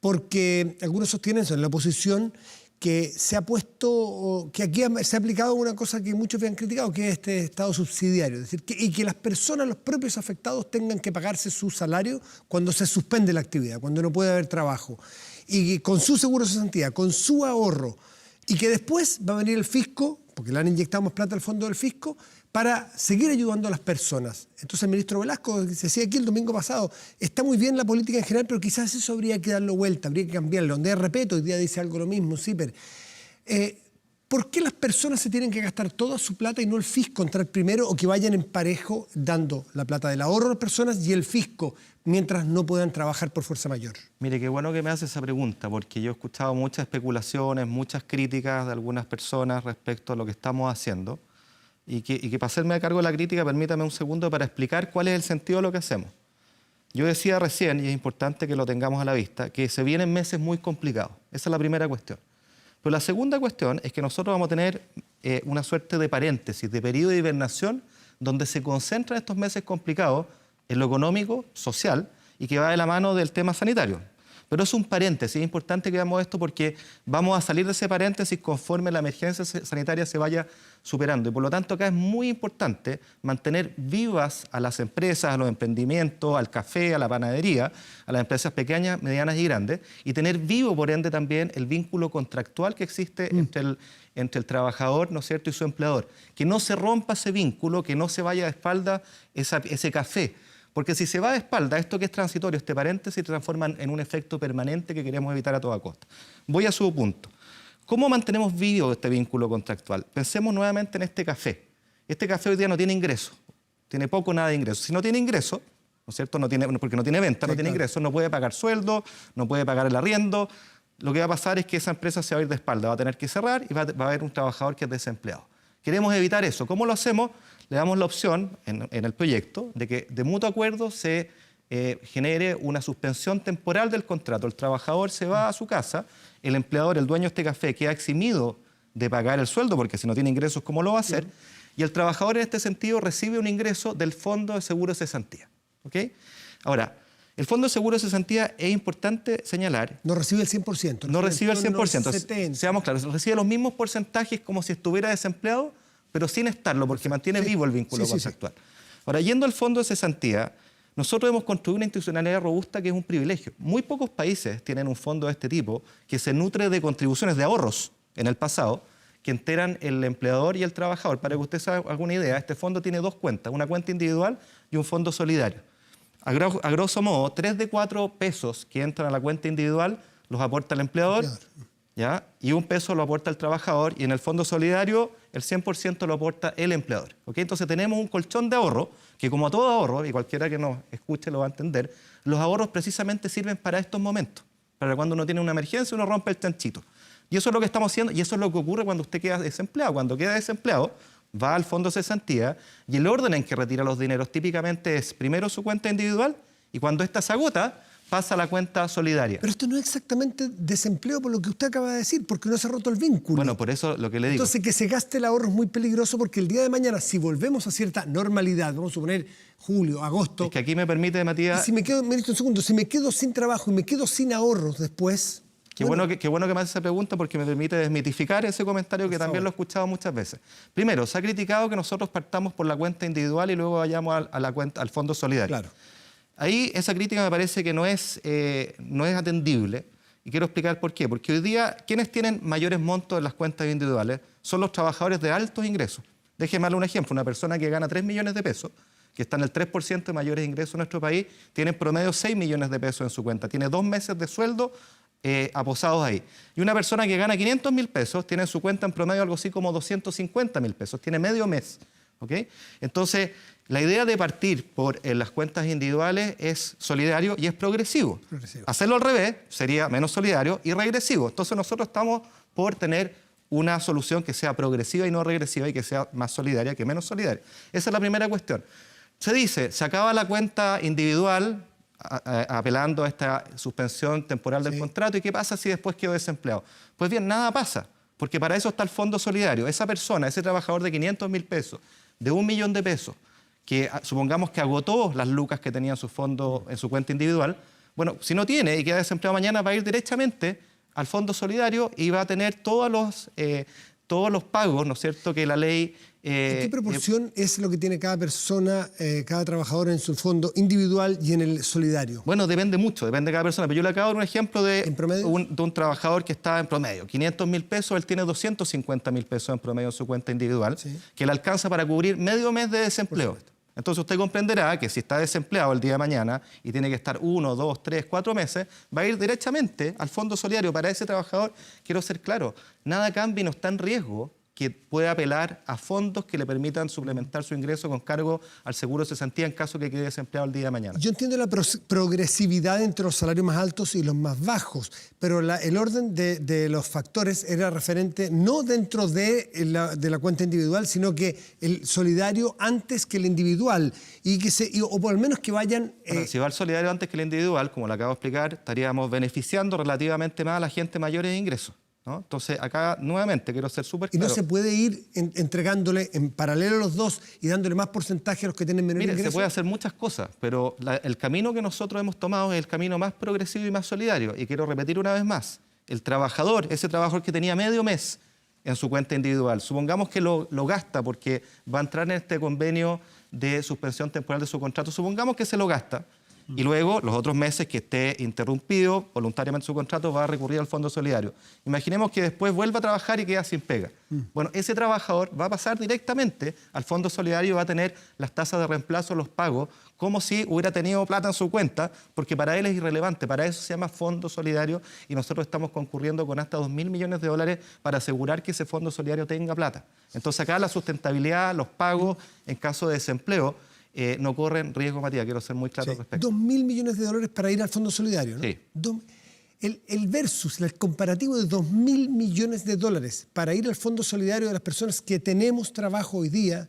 porque algunos sostienen eso en la oposición, que se ha puesto, que aquí se ha aplicado una cosa que muchos habían criticado, que es este estado subsidiario, es decir, y que las personas, los propios afectados, tengan que pagarse su salario cuando se suspende la actividad, cuando no puede haber trabajo, y con su seguro cesantía, con su ahorro, y que después va a venir el fisco, porque le han inyectado más plata al fondo del fisco, para seguir ayudando a las personas. Entonces el ministro Velasco decía aquí el domingo pasado, está muy bien la política en general, pero quizás eso habría que darlo vuelta, habría que cambiarlo. Donde repito, hoy día dice algo lo mismo, sí, pero ¿por qué las personas se tienen que gastar toda su plata y no el fisco entrar primero, o que vayan en parejo dando la plata del ahorro a las personas y el fisco mientras no puedan trabajar por fuerza mayor? Mire, qué bueno que me hace esa pregunta, porque yo he escuchado muchas especulaciones, muchas críticas de algunas personas respecto a lo que estamos haciendo. Y que para hacerme a cargo de la crítica, permítame un segundo para explicar cuál es el sentido de lo que hacemos. Yo decía recién, y es importante que lo tengamos a la vista, que se vienen meses muy complicados. Esa es la primera cuestión. Pero la segunda cuestión es que nosotros vamos a tener una suerte de paréntesis, de periodo de hibernación, donde se concentran estos meses complicados en lo económico, social, y que va de la mano del tema sanitario. Pero es un paréntesis, es importante que veamos esto porque vamos a salir de ese paréntesis conforme la emergencia sanitaria se vaya superando. Y por lo tanto acá es muy importante mantener vivas a las empresas, a los emprendimientos, al café, a la panadería, a las empresas pequeñas, medianas y grandes, y tener vivo, por ende, también el vínculo contractual que existe entre el trabajador, ¿no es cierto?, y su empleador. Que no se rompa ese vínculo, que no se vaya de espalda ese café. Porque si se va de espalda, esto que es transitorio, este paréntesis, se transforma en un efecto permanente que queremos evitar a toda costa. Voy a su punto. ¿Cómo mantenemos vivo este vínculo contractual? Pensemos nuevamente en este café. Este café hoy día no tiene ingreso, tiene poco o nada de ingreso. Si no tiene ingreso, ¿no es cierto?, porque no tiene venta, no tiene ingreso, no puede pagar sueldo, no puede pagar el arriendo. Lo que va a pasar es que esa empresa se va a ir de espalda, va a tener que cerrar y va a haber un trabajador que es desempleado. Queremos evitar eso. ¿Cómo lo hacemos? Le damos la opción en el proyecto de que de mutuo acuerdo se genere una suspensión temporal del contrato. El trabajador se va a su casa, el empleador, el dueño de este café, queda eximido de pagar el sueldo, porque si no tiene ingresos, ¿cómo lo va a hacer? Y el trabajador en este sentido recibe un ingreso del Fondo de Seguro de Cesantía. ¿Okay? Ahora, el Fondo de Seguro de Cesantía es importante señalar. No recibe el 100%. No recibe el 100%. 70. Seamos claros, recibe los mismos porcentajes como si estuviera desempleado, pero sin estarlo, porque mantiene vivo el vínculo contractual. Ahora, yendo al Fondo de Cesantía, nosotros hemos construido una institucionalidad robusta que es un privilegio. Muy pocos países tienen un fondo de este tipo que se nutre de contribuciones de ahorros en el pasado, que enteran el empleador y el trabajador. Para que usted se haga alguna idea, este fondo tiene dos cuentas, una cuenta individual y un fondo solidario. A grosso modo, 3 de 4 pesos que entran a la cuenta individual los aporta el empleador, ¿ya? Y 1 peso lo aporta el trabajador, y en el fondo solidario el 100% lo aporta el empleador. ¿Okay? Entonces tenemos un colchón de ahorro que, como todo ahorro, y cualquiera que nos escuche lo va a entender, los ahorros precisamente sirven para estos momentos, para cuando uno tiene una emergencia, uno rompe el chanchito. Y eso es lo que estamos haciendo, y eso es lo que ocurre cuando usted queda desempleado. Cuando queda desempleado, va al Fondo de Cesantía, y el orden en que retira los dineros típicamente es primero su cuenta individual, y cuando ésta se agota, pasa a la cuenta solidaria. Pero esto no es exactamente desempleo por lo que usted acaba de decir, porque no se ha roto el vínculo. Bueno, por eso lo que le digo. Entonces, que se gaste el ahorro es muy peligroso, porque el día de mañana, si volvemos a cierta normalidad, vamos a suponer julio, agosto... Es que aquí me permite, Matías... Y si me quedo, un segundo, si me quedo sin trabajo y me quedo sin ahorros después... Qué bueno que me hace esa pregunta, porque me permite desmitificar ese comentario que también lo he escuchado muchas veces. Primero, se ha criticado que nosotros partamos por la cuenta individual y luego vayamos al fondo solidario. Claro. Ahí esa crítica me parece que no es atendible, y quiero explicar por qué. Porque hoy día, quienes tienen mayores montos en las cuentas individuales son los trabajadores de altos ingresos. Déjeme darle un ejemplo. Una persona que gana 3 millones de pesos, que está en el 3% de mayores ingresos en nuestro país, tiene en promedio 6 millones de pesos en su cuenta. Tiene 2 meses de sueldo aposados ahí. Y una persona que gana 500.000 pesos tiene en su cuenta en promedio algo así como 250.000 pesos. Tiene medio mes. ¿Okay? Entonces, la idea de partir por las cuentas individuales es solidario y es progresivo. Hacerlo al revés sería menos solidario y regresivo. Entonces, nosotros estamos por tener una solución que sea progresiva y no regresiva, y que sea más solidaria que menos solidaria. Esa es la primera cuestión. Se dice, se acaba la cuenta individual apelando a esta suspensión temporal del contrato, ¿y qué pasa si después quedo desempleado? Pues bien, nada pasa, porque para eso está el Fondo Solidario. Esa persona, ese trabajador de 500.000 pesos, de 1 millón de pesos, que supongamos que agotó las lucas que tenía en su fondo, en su cuenta individual, bueno, si no tiene y queda desempleado mañana, va a ir directamente al Fondo Solidario y va a tener todos los pagos, ¿no es cierto?, que la ley... ¿En qué proporción es lo que tiene cada persona, cada trabajador en su fondo individual y en el solidario? Bueno, depende mucho, depende de cada persona. Pero yo le acabo de dar un ejemplo de un trabajador que está en promedio. 500.000 pesos, él tiene 250.000 pesos en promedio en su cuenta individual, que le alcanza para cubrir medio mes de desempleo. Entonces usted comprenderá que si está desempleado el día de mañana y tiene que estar 1, 2, 3, 4 meses, va a ir directamente al Fondo Solidario. Para ese trabajador, quiero ser claro, nada cambia y no está en riesgo que pueda apelar a fondos que le permitan suplementar su ingreso con cargo al seguro de cesantía en caso que quede desempleado el día de mañana. Yo entiendo la progresividad entre los salarios más altos y los más bajos, pero el orden de los factores era referente no dentro de la cuenta individual, sino que el solidario antes que el individual, o por lo menos que vayan... Bueno, si va el solidario antes que el individual, como le acabo de explicar, estaríamos beneficiando relativamente más a la gente mayores de ingresos, ¿no? Entonces, acá nuevamente quiero ser súper claro. ¿Y no se puede ir entregándole en paralelo a los dos y dándole más porcentaje a los que tienen menor ingreso? Se puede hacer muchas cosas, pero el camino que nosotros hemos tomado es el camino más progresivo y más solidario. Y quiero repetir una vez más, el trabajador, ese trabajador que tenía medio mes en su cuenta individual, supongamos que lo gasta porque va a entrar en este convenio de suspensión temporal de su contrato, supongamos que se lo gasta, y luego, los otros meses que esté interrumpido voluntariamente su contrato, va a recurrir al Fondo Solidario. Imaginemos que después vuelva a trabajar y queda sin pega. Bueno, ese trabajador va a pasar directamente al Fondo Solidario y va a tener las tasas de reemplazo, los pagos, como si hubiera tenido plata en su cuenta, porque para él es irrelevante. Para eso se llama Fondo Solidario, y nosotros estamos concurriendo con hasta 2.000 millones de dólares para asegurar que ese Fondo Solidario tenga plata. Entonces, acá la sustentabilidad, los pagos en caso de desempleo, no corren riesgo, Matías, quiero ser muy claro al respecto. 2.000 millones de dólares para ir al Fondo Solidario, ¿no? Sí. El versus, el comparativo de 2.000 millones de dólares para ir al Fondo Solidario de las personas que tenemos trabajo hoy día,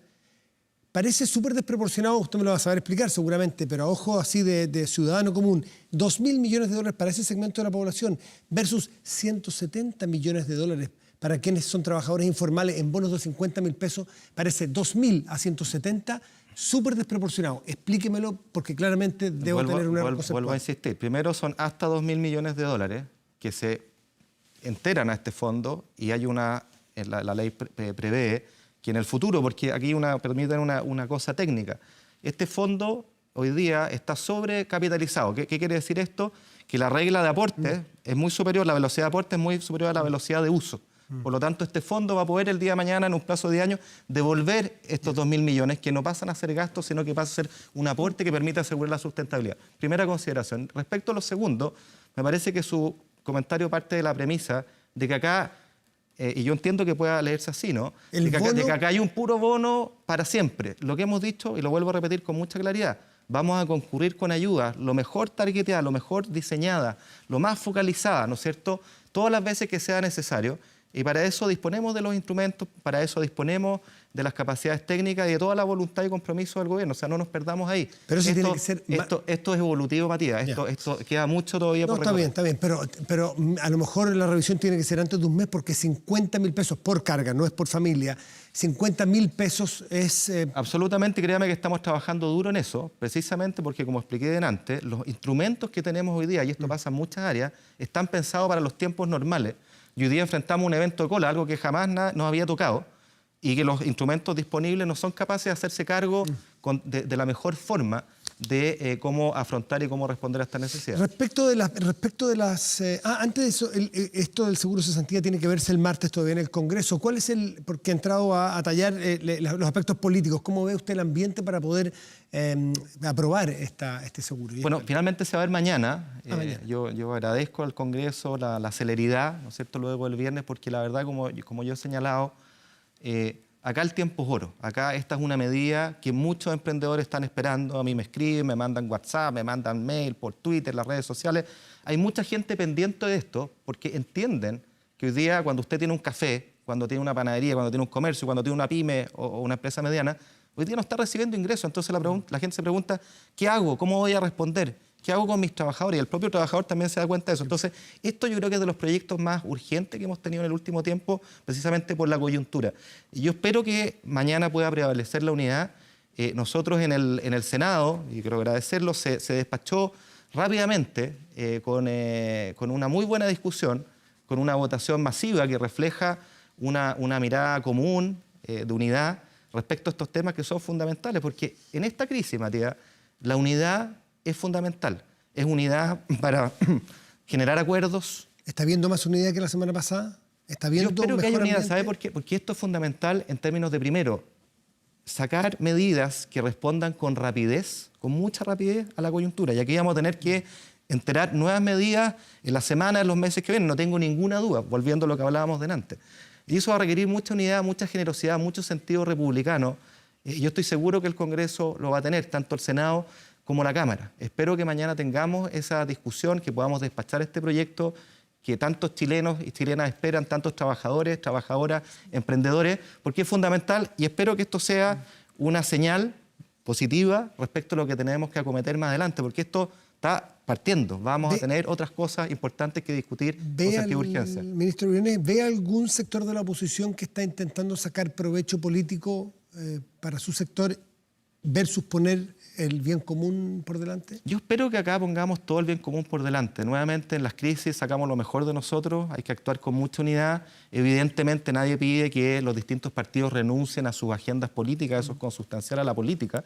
parece súper desproporcionado, usted me lo va a saber explicar seguramente, pero a ojo así de ciudadano común, 2.000 millones de dólares para ese segmento de la población versus 170 millones de dólares para quienes son trabajadores informales en bonos de 50.000 pesos, parece 2.000 a 170, súper desproporcionado. Explíquemelo porque claramente debo tener una cosa. Vuelvo a insistir. Primero son hasta 2.000 millones de dólares que se enteran a este fondo y hay la ley prevé que en el futuro, porque aquí permiten una cosa técnica, este fondo hoy día está sobrecapitalizado. ¿Qué quiere decir esto? Que la regla de aporte es muy superior, la velocidad de aporte es muy superior a la velocidad de uso. Por lo tanto, este fondo va a poder el día de mañana, en un plazo de años, devolver estos 2.000 millones que no pasan a ser gastos, sino que pasan a ser un aporte que permite asegurar la sustentabilidad. Primera consideración. Respecto a lo segundo, me parece que su comentario parte de la premisa de que acá, y yo entiendo que pueda leerse así, ¿no? De que acá hay un puro bono para siempre. Lo que hemos dicho, y lo vuelvo a repetir con mucha claridad, vamos a concurrir con ayudas lo mejor targeteada, lo mejor diseñada, lo más focalizada, ¿no es cierto?, todas las veces que sea necesario. Y para eso disponemos de los instrumentos, para eso disponemos de las capacidades técnicas y de toda la voluntad y compromiso del gobierno. O sea, no nos perdamos ahí. Pero eso tiene que ser... Esto es evolutivo, Matías. Esto queda mucho todavía por recorrer. Está bien. Pero a lo mejor la revisión tiene que ser antes de un mes porque 50.000 pesos por carga, no es por familia. 50.000 pesos es... Absolutamente, créame que estamos trabajando duro en eso, precisamente porque, como expliqué delante, los instrumentos que tenemos hoy día, y esto pasa en muchas áreas, están pensados para los tiempos normales. Y hoy día enfrentamos un evento de cola, algo que jamás nos había tocado, y que los instrumentos disponibles no son capaces de hacerse cargo de la mejor forma de cómo afrontar y cómo responder a estas necesidades. Respecto de las... antes de eso, esto del seguro de cesantía tiene que verse el martes todavía en el Congreso. ¿Cuál es porque ha entrado a tallar los aspectos políticos? ¿Cómo ve usted el ambiente para poder aprobar este seguro? Bueno, finalmente se va a ver mañana. Yo agradezco al Congreso la celeridad, ¿no es cierto?, luego del viernes, porque la verdad, como yo he señalado, acá el tiempo es oro. Acá esta es una medida que muchos emprendedores están esperando. A mí me escriben, me mandan WhatsApp, me mandan mail por Twitter, las redes sociales. Hay mucha gente pendiente de esto porque entienden que hoy día cuando usted tiene un café, cuando tiene una panadería, cuando tiene un comercio, cuando tiene una pyme o una empresa mediana, hoy día no está recibiendo ingresos. Entonces la gente se pregunta, ¿qué hago? ¿Cómo voy a responder? ¿Qué hago con mis trabajadores? Y el propio trabajador también se da cuenta de eso. Entonces, esto yo creo que es de los proyectos más urgentes que hemos tenido en el último tiempo, precisamente por la coyuntura. Y yo espero que mañana pueda prevalecer la unidad. Nosotros en el Senado, y quiero agradecerlo, se despachó rápidamente con una muy buena discusión, con una votación masiva que refleja una mirada común de unidad respecto a estos temas que son fundamentales. Porque en esta crisis, Matías, la unidad es fundamental. Es unidad para generar acuerdos. ¿Está viendo más unidad que la semana pasada? ¿Está viendo Yo espero que haya unidad, ambiente? ¿sabe por qué? Porque esto es fundamental en términos de, primero, sacar medidas que respondan con rapidez, con mucha rapidez a la coyuntura. Y aquí vamos a tener que enterar nuevas medidas en la semana, en los meses que vienen. No tengo ninguna duda, volviendo a lo que hablábamos delante. Y eso va a requerir mucha unidad, mucha generosidad, mucho sentido republicano. Y yo estoy seguro que el Congreso lo va a tener, tanto el Senado como la Cámara. Espero que mañana tengamos esa discusión, que podamos despachar este proyecto que tantos chilenos y chilenas esperan, tantos trabajadores, trabajadoras, emprendedores, porque es fundamental y espero que esto sea una señal positiva respecto a lo que tenemos que acometer más adelante, porque esto está partiendo. Vamos a tener otras cosas importantes que discutir con sentido de urgencia. Ministro Briones, ¿ve algún sector de la oposición que está intentando sacar provecho político para su sector versus poner el bien común por delante? Yo espero que acá pongamos todo el bien común por delante. Nuevamente, en las crisis sacamos lo mejor de nosotros, hay que actuar con mucha unidad. Evidentemente, nadie pide que los distintos partidos renuncien a sus agendas políticas, eso es consustancial a la política,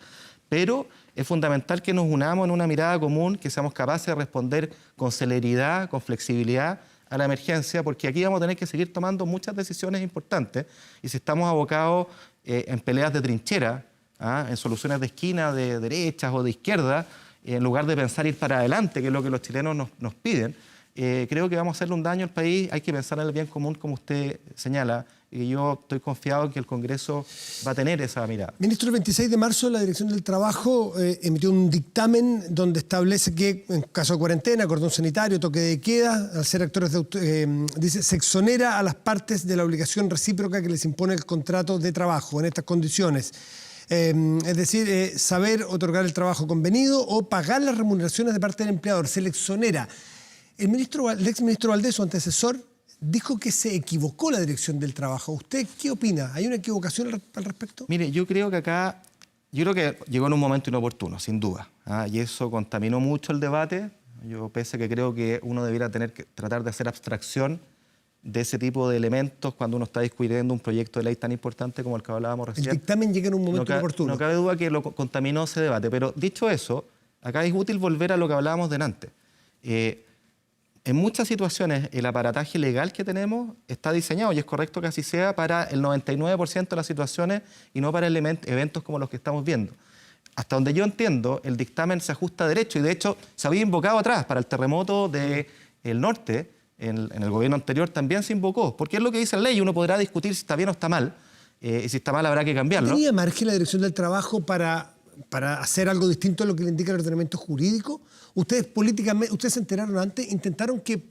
pero es fundamental que nos unamos en una mirada común, que seamos capaces de responder con celeridad, con flexibilidad a la emergencia, porque aquí vamos a tener que seguir tomando muchas decisiones importantes y si estamos abocados en peleas de trinchera, en soluciones de esquina, de derechas o de izquierda, en lugar de pensar ir para adelante, que es lo que los chilenos nos piden, creo que vamos a hacerle un daño al país. Hay que pensar en el bien común, como usted señala, y yo estoy confiado en que el Congreso va a tener esa mirada. Ministro, el 26 de marzo la Dirección del Trabajo emitió un dictamen donde establece que en caso de cuarentena, cordón sanitario, toque de queda, al ser actores dice, se exonera a las partes de la obligación recíproca que les impone el contrato de trabajo en estas condiciones. Es decir, saber otorgar el trabajo convenido o pagar las remuneraciones de parte del empleador. Se le exonera. El exministro Valdés, su antecesor, dijo que se equivocó la dirección del trabajo. ¿Usted qué opina? ¿Hay una equivocación al respecto? Mire, yo creo que llegó en un momento inoportuno, sin duda, y eso contaminó mucho el debate. Yo pese a que creo que uno debiera tener que tratar de hacer abstracción de ese tipo de elementos cuando uno está discutiendo un proyecto de ley tan importante como el que hablábamos recién. El dictamen llega en un momento inoportuno. No cabe duda que lo contaminó ese debate, pero dicho eso, acá es útil volver a lo que hablábamos delante. En muchas situaciones el aparataje legal que tenemos está diseñado, y es correcto que así sea, para el 99% de las situaciones y no para eventos como los que estamos viendo. Hasta donde yo entiendo, el dictamen se ajusta a derecho, y de hecho se había invocado atrás para el terremoto del norte, en el gobierno anterior también se invocó, porque es lo que dice la ley, uno podrá discutir si está bien o está mal, y si está mal habrá que cambiarlo. ¿Tenía margen la dirección del trabajo para hacer algo distinto a lo que le indica el ordenamiento jurídico? Ustedes políticamente, ustedes se enteraron antes, intentaron que,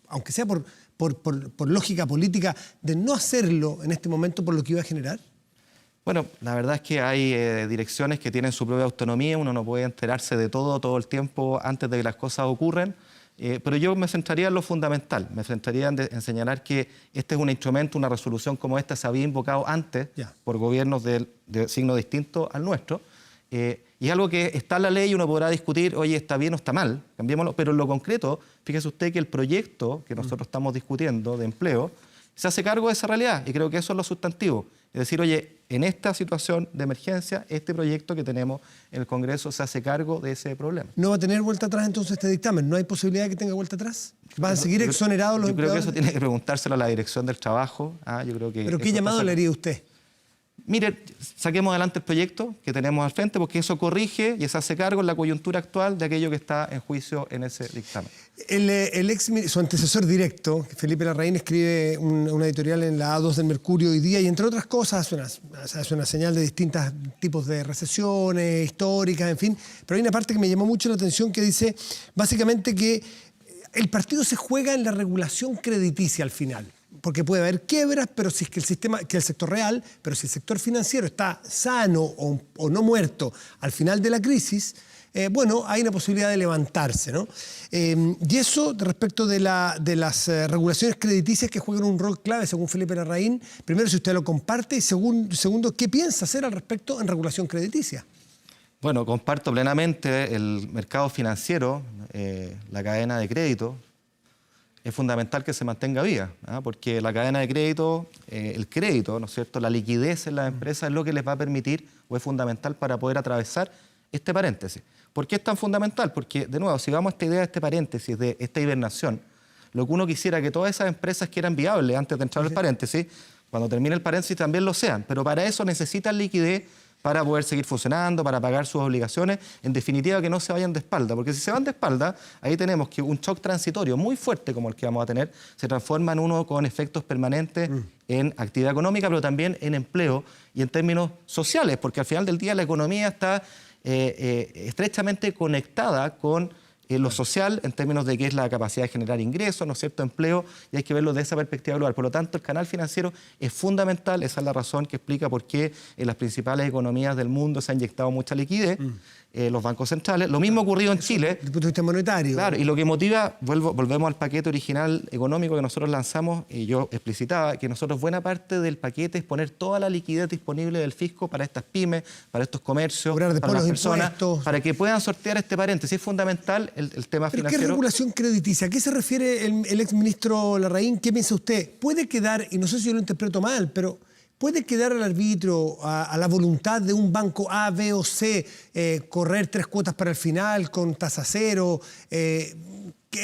aunque sea por lógica política, de no hacerlo en este momento por lo que iba a generar. Bueno, la verdad es que hay direcciones que tienen su propia autonomía, uno no puede enterarse de todo el tiempo antes de que las cosas ocurran, pero yo me centraría en lo fundamental, me centraría en señalar que este es un instrumento, una resolución como esta se había invocado antes por gobiernos de signo distinto al nuestro, y es algo que está en la ley y uno podrá discutir, oye, está bien o está mal, cambiémoslo, pero en lo concreto, fíjese usted que el proyecto que nosotros estamos discutiendo de empleo se hace cargo de esa realidad, y creo que eso es lo sustantivo. Es decir, oye, en esta situación de emergencia, este proyecto que tenemos en el Congreso se hace cargo de ese problema. ¿No va a tener vuelta atrás entonces este dictamen? ¿No hay posibilidad de que tenga vuelta atrás? ¿Van a seguir exonerados los empleadores? Yo creo que eso tiene que preguntárselo a la Dirección del Trabajo. Yo creo que ¿pero qué llamado le haría usted? Mire, saquemos adelante el proyecto que tenemos al frente, porque eso corrige y se hace cargo en la coyuntura actual de aquello que está en juicio en ese dictamen. Su antecesor directo, Felipe Larraín, escribe una editorial en la A2 del Mercurio hoy día y, entre otras cosas, hace una señal de distintos tipos de recesiones históricas, en fin. Pero hay una parte que me llamó mucho la atención que dice básicamente que el partido se juega en la regulación crediticia al final. Porque puede haber quiebras, pero si es que el sector real, pero si el sector financiero está sano o no muerto al final de la crisis, bueno, hay una posibilidad de levantarse, ¿no? Y eso respecto de las regulaciones crediticias que juegan un rol clave, según Felipe Larraín. Primero, si usted lo comparte, y segundo, ¿qué piensa hacer al respecto en regulación crediticia? Bueno, comparto plenamente el mercado financiero, la cadena de crédito. Es fundamental que se mantenga viva, porque la cadena de crédito, el crédito, ¿no es cierto?, la liquidez en las empresas es lo que les va a permitir o es fundamental para poder atravesar este paréntesis. ¿Por qué es tan fundamental? Porque, de nuevo, si vamos a esta idea de este paréntesis, de esta hibernación, lo que uno quisiera que todas esas empresas que eran viables antes de entrar al paréntesis, cuando termine el paréntesis también lo sean, pero para eso necesitan liquidez para poder seguir funcionando, para pagar sus obligaciones, en definitiva que no se vayan de espalda, porque si se van de espalda, ahí tenemos que un shock transitorio muy fuerte como el que vamos a tener, se transforma en uno con efectos permanentes en actividad económica, pero también en empleo y en términos sociales, porque al final del día la economía está estrechamente conectada con lo social en términos de qué es la capacidad de generar ingresos, ¿no es cierto?, empleo, y hay que verlo de esa perspectiva global. Por lo tanto, el canal financiero es fundamental, esa es la razón que explica por qué en las principales economías del mundo se ha inyectado mucha liquidez, los bancos centrales. Lo mismo ha ocurrido en Chile. Desde el punto de vista monetario. Claro, y lo que motiva, volvemos al paquete original económico que nosotros lanzamos, y yo explicitaba que nosotros buena parte del paquete es poner toda la liquidez disponible del fisco para estas pymes, para estos comercios, para las personas, impuestos, para que puedan sortear este paréntesis. Es fundamental el tema financiero. ¿Qué regulación crediticia? ¿A qué se refiere el exministro Larraín? ¿Qué piensa usted? Puede quedar, y no sé si yo lo interpreto mal, pero ¿puede quedar al arbitrio, a la voluntad de un banco A, B o C, correr 3 cuotas para el final con tasa cero? ¿Es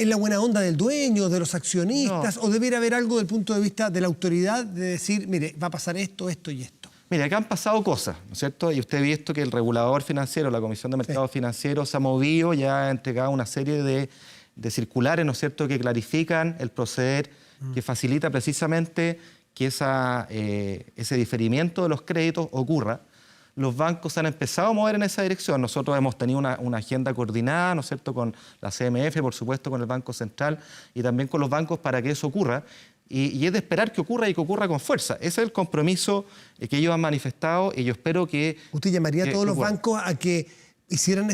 la buena onda del dueño, de los accionistas? No. ¿O debería haber algo del punto de vista de la autoridad de decir, mire, va a pasar esto, esto y esto? Mire, acá han pasado cosas, ¿no es cierto? Y usted ha visto que el regulador financiero, la Comisión de Mercados Financieros, se ha movido, ya ha entregado una serie de circulares, ¿no es cierto?, que clarifican el proceder, que facilita precisamente que ese diferimiento de los créditos ocurra. Los bancos han empezado a mover en esa dirección. Nosotros hemos tenido una agenda coordinada, ¿no es cierto?, con la CMF, por supuesto, con el Banco Central y también con los bancos para que eso ocurra. y es de esperar que ocurra y que ocurra con fuerza. Ese es el compromiso que ellos han manifestado y yo espero que... ¿Usted llamaría a todos los bancos a que hicieran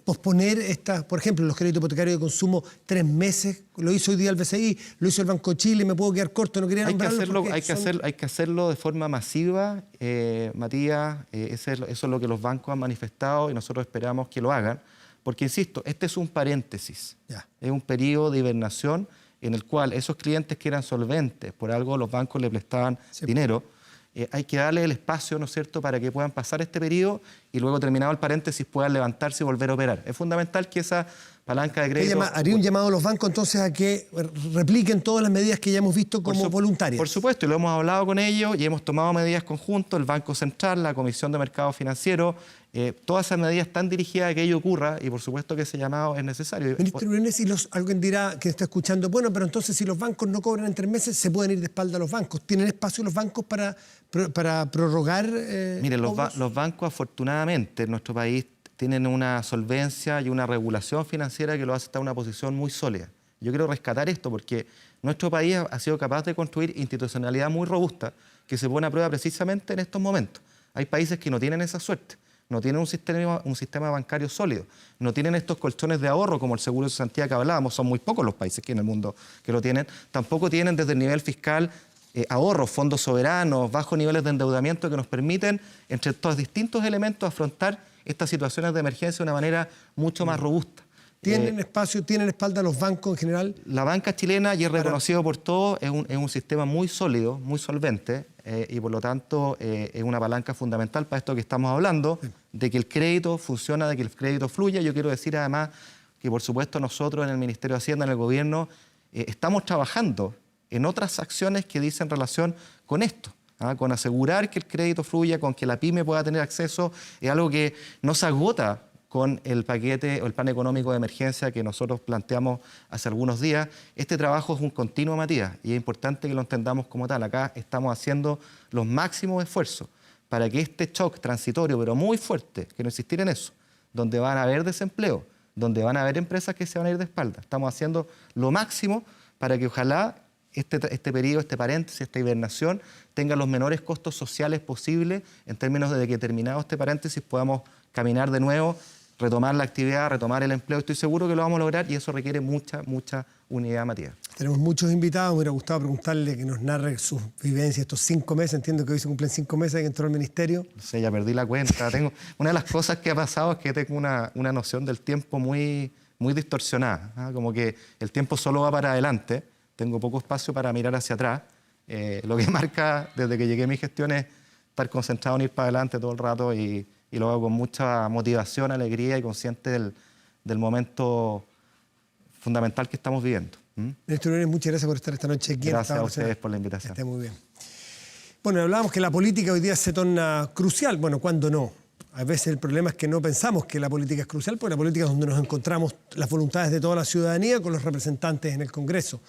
posponer por ejemplo, los créditos hipotecarios de consumo 3 meses? Lo hizo hoy día el BCI, lo hizo el Banco de Chile, me puedo quedar corto, no quería nombrarlo. Hay que hacerlo de forma masiva, Matías, eso es lo que los bancos han manifestado y nosotros esperamos que lo hagan, porque, insisto, este es un paréntesis, es un periodo de hibernación en el cual esos clientes que eran solventes, por algo los bancos le prestaban dinero, hay que darle el espacio, ¿no es cierto?, para que puedan pasar este periodo y luego, terminado el paréntesis, puedan levantarse y volver a operar. Es fundamental que esa palanca de crédito... ¿Haría un llamado a los bancos entonces a que repliquen todas las medidas que ya hemos visto como voluntarias? Por supuesto, y lo hemos hablado con ellos y hemos tomado medidas conjuntas, el Banco Central, la Comisión de Mercado Financiero, todas esas medidas están dirigidas a que ello ocurra y por supuesto que ese llamado es necesario. Ministro Briones, y alguien dirá que está escuchando, bueno, pero entonces si los bancos no cobran en 3 meses, se pueden ir de espalda a los bancos. ¿Tienen espacio los bancos para prorrogar? Mire, los bancos afortunadamente en nuestro país tienen una solvencia y una regulación financiera que lo hace estar en una posición muy sólida. Yo quiero rescatar esto porque nuestro país ha sido capaz de construir institucionalidad muy robusta que se pone a prueba precisamente en estos momentos. Hay países que no tienen esa suerte, no tienen un sistema bancario sólido, no tienen estos colchones de ahorro como el seguro de cesantía que hablábamos, son muy pocos los países que en el mundo que lo tienen, tampoco tienen desde el nivel fiscal ahorros, fondos soberanos, bajos niveles de endeudamiento que nos permiten, entre estos distintos elementos, afrontar estas situaciones de emergencia de una manera mucho más robusta. ¿Tienen espacio, tienen espalda los bancos en general? La banca chilena, y es reconocido por todos, es un sistema muy sólido, muy solvente, y por lo tanto es una palanca fundamental para esto que estamos hablando, de que el crédito funciona, de que el crédito fluya. Yo quiero decir además que por supuesto nosotros en el Ministerio de Hacienda, en el Gobierno, estamos trabajando en otras acciones que dicen relación con esto. Con asegurar que el crédito fluya, con que la pyme pueda tener acceso, es algo que no se agota con el paquete o el plan económico de emergencia que nosotros planteamos hace algunos días. Este trabajo es un continuo, Matías, y es importante que lo entendamos como tal. Acá estamos haciendo los máximos esfuerzos para que este shock transitorio, pero muy fuerte, que no existiera en eso, donde van a haber desempleo, donde van a haber empresas que se van a ir de espalda. Estamos haciendo lo máximo para que ojalá este periodo, este paréntesis, esta hibernación, tenga los menores costos sociales posibles en términos de que terminado este paréntesis podamos caminar de nuevo, retomar la actividad, retomar el empleo. Estoy seguro que lo vamos a lograr y eso requiere mucha unidad, Matías. Tenemos muchos invitados, me hubiera gustado preguntarle que nos narre sus vivencias estos 5 meses. Entiendo que hoy se cumplen 5 meses que entró al ministerio. No sé, ya perdí la cuenta. Una de las cosas que ha pasado es que tengo una noción del tiempo muy distorsionada, como que el tiempo solo va para adelante. Tengo poco espacio para mirar hacia atrás. Lo que marca desde que llegué a mi gestión es estar concentrado en ir para adelante todo el rato y lo hago con mucha motivación, alegría y consciente del momento fundamental que estamos viviendo. Ministro Briones, muchas gracias por estar esta noche aquí. Gracias a ustedes por la invitación. Esté muy bien. Bueno, hablábamos que la política hoy día se torna crucial. Bueno, ¿cuándo no? A veces el problema es que no pensamos que la política es crucial, porque la política es donde nos encontramos las voluntades de toda la ciudadanía con los representantes en el Congreso.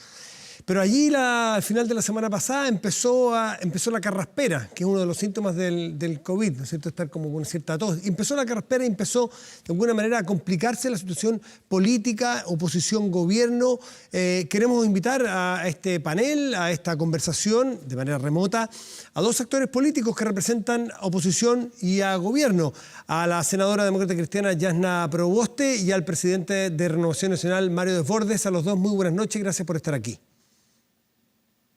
Pero allí, al final de la semana pasada, empezó la carraspera, que es uno de los síntomas del COVID, ¿no es cierto? Estar como con cierta tos. Empezó la carraspera y empezó, de alguna manera, a complicarse la situación política, oposición-gobierno. Queremos invitar a este panel, a esta conversación, de manera remota, a 2 actores políticos que representan a oposición y a gobierno. A la senadora demócrata cristiana Yasna Proboste y al presidente de Renovación Nacional, Mario Desbordes. A los dos, muy buenas noches y gracias por estar aquí.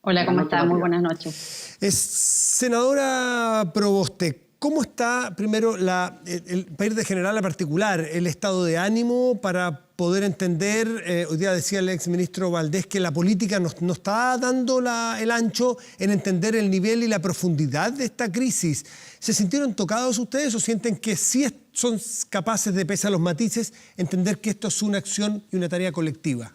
Hola, ¿cómo está? Muy buenas noches. Senadora Proboste, ¿cómo está, primero, para ir de general a particular, el estado de ánimo para poder entender? Hoy día decía el exministro Valdés que la política no está dando el ancho en entender el nivel y la profundidad de esta crisis. ¿Se sintieron tocados ustedes o sienten que sí son capaces de, pese a los matices, entender que esto es una acción y una tarea colectiva?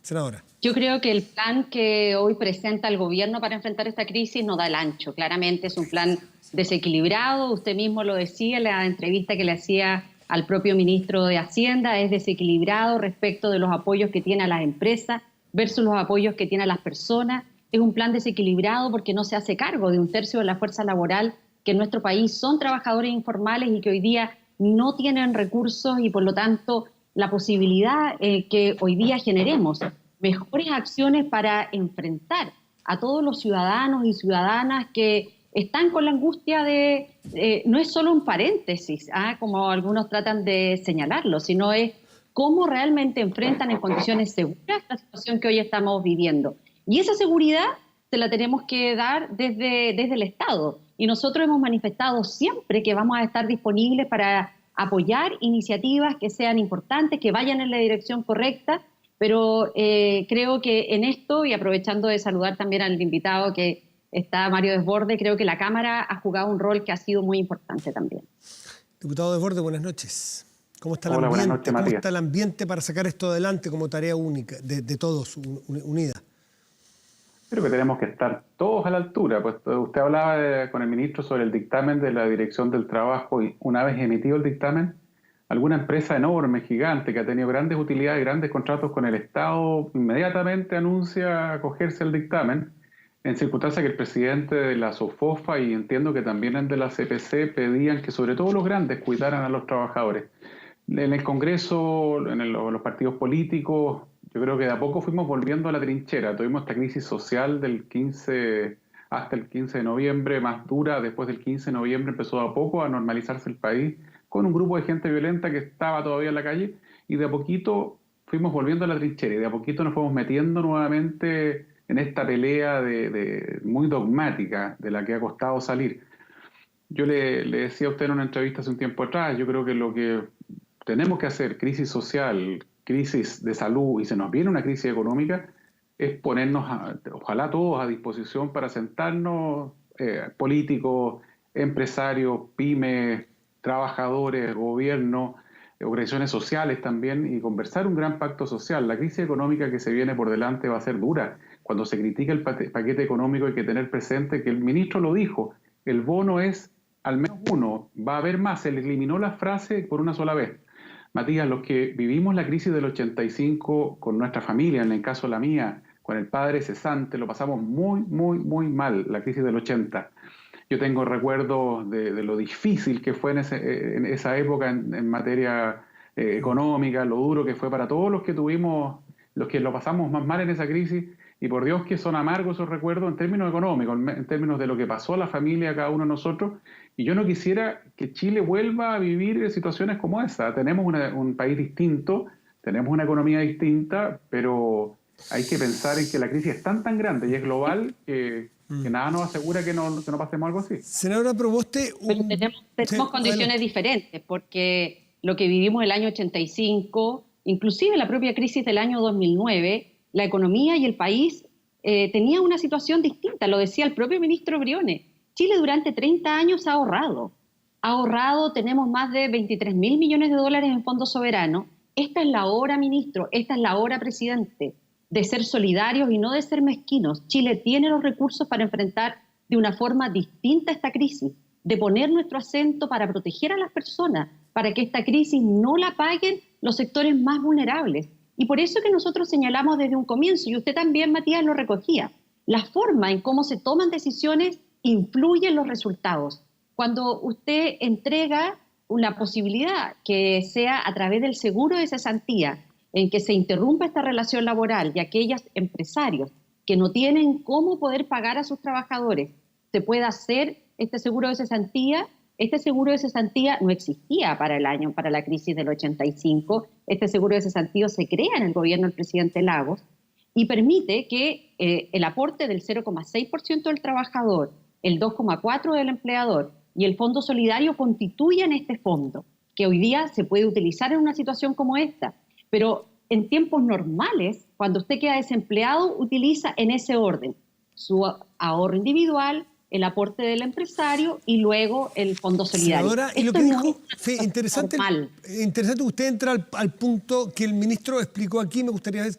Senadora. Yo creo que el plan que hoy presenta el gobierno para enfrentar esta crisis no da el ancho. Claramente es un plan desequilibrado. Usted mismo lo decía en la entrevista que le hacía al propio ministro de Hacienda. Es desequilibrado respecto de los apoyos que tiene a las empresas versus los apoyos que tiene a las personas. Es un plan desequilibrado porque no se hace cargo de 1/3 de la fuerza laboral que en nuestro país son trabajadores informales y que hoy día no tienen recursos y por lo tanto la posibilidad que hoy día generemos mejores acciones para enfrentar a todos los ciudadanos y ciudadanas que están con la angustia de, no es solo un paréntesis, como algunos tratan de señalarlo, sino es cómo realmente enfrentan en condiciones seguras la situación que hoy estamos viviendo. Y esa seguridad se la tenemos que dar desde el Estado. Y nosotros hemos manifestado siempre que vamos a estar disponibles para apoyar iniciativas que sean importantes, que vayan en la dirección correcta, pero creo que en esto, y aprovechando de saludar también al invitado que está, Mario Desbordes, creo que la Cámara ha jugado un rol que ha sido muy importante también. Diputado Desbordes, buenas noches. ¿Cómo está el Hola, ambiente? buenas noches, ¿Cómo Matías. está el ambiente para sacar esto adelante como tarea única, de todos, unida? Creo que tenemos que estar todos a la altura. Pues usted hablaba con el ministro sobre el dictamen de la Dirección del Trabajo y una vez emitido el dictamen, alguna empresa enorme, gigante, que ha tenido grandes utilidades, grandes contratos con el Estado, inmediatamente anuncia acogerse al dictamen, en circunstancias que el presidente de la SOFOFA y entiendo que también el de la CPC pedían que sobre todo los grandes cuidaran a los trabajadores. En el Congreso, los partidos políticos, yo creo que de a poco fuimos volviendo a la trinchera. Tuvimos esta crisis social del 15 hasta el 15 de noviembre, más dura. Después del 15 de noviembre empezó de a poco a normalizarse el país con un grupo de gente violenta que estaba todavía en la calle y de a poquito fuimos volviendo a la trinchera y de a poquito nos fuimos metiendo nuevamente en esta pelea muy dogmática de la que ha costado salir. Yo le decía a usted en una entrevista hace un tiempo atrás, yo creo que lo que tenemos que hacer, crisis social, crisis de salud y se nos viene una crisis económica, es ponernos, ojalá todos a disposición para sentarnos, políticos, empresarios, pymes, trabajadores, gobierno, organizaciones sociales también, y conversar un gran pacto social. La crisis económica que se viene por delante va a ser dura. Cuando se critica el paquete económico hay que tener presente que el ministro lo dijo, el bono es al menos uno, va a haber más, se le eliminó la frase por una sola vez. Matías, los que vivimos la crisis del 85 con nuestra familia, en el caso de la mía, con el padre cesante, lo pasamos muy, muy, muy mal, la crisis del 80. Yo tengo recuerdos de lo difícil que fue en esa época en materia económica, lo duro que fue para todos los que tuvimos, los que lo pasamos más mal en esa crisis, y por Dios que son amargos esos recuerdos en términos económicos, en términos de lo que pasó a la familia, a cada uno de nosotros, y yo no quisiera que Chile vuelva a vivir situaciones como esa. Tenemos un país distinto, tenemos una economía distinta, pero hay que pensar en que la crisis es tan grande y es global que nada nos asegura que no pasemos algo así. Senadora Proboste... Pero tenemos condiciones diferentes, porque lo que vivimos el año 85, inclusive la propia crisis del año 2009, la economía y el país tenían una situación distinta, lo decía el propio ministro Briones. Chile durante 30 años ha ahorrado, tenemos más de 23.000 millones de dólares en fondos soberanos. Esta es la hora, ministro, esta es la hora, presidente, de ser solidarios y no de ser mezquinos. Chile tiene los recursos para enfrentar de una forma distinta esta crisis, de poner nuestro acento para proteger a las personas, para que esta crisis no la paguen los sectores más vulnerables. Y por eso que nosotros señalamos desde un comienzo, y usted también, Matías, lo recogía, la forma en cómo se toman decisiones influye en los resultados. Cuando usted entrega una posibilidad que sea a través del seguro de cesantía, en que se interrumpa esta relación laboral y aquellos empresarios que no tienen cómo poder pagar a sus trabajadores, se pueda hacer este seguro de cesantía. Este seguro de cesantía no existía para la crisis del 85. Este seguro de cesantía se crea en el gobierno del presidente Lagos y permite que el aporte del 0,6% del trabajador, el 2,4% del empleador y el fondo solidario constituyan este fondo, que hoy día se puede utilizar en una situación como esta. Pero en tiempos normales, cuando usted queda desempleado, utiliza en ese orden su ahorro individual, el aporte del empresario y luego el fondo solidario. Senadora, y lo que dijo, interesante que usted entra al punto que el ministro explicó aquí. Me gustaría ver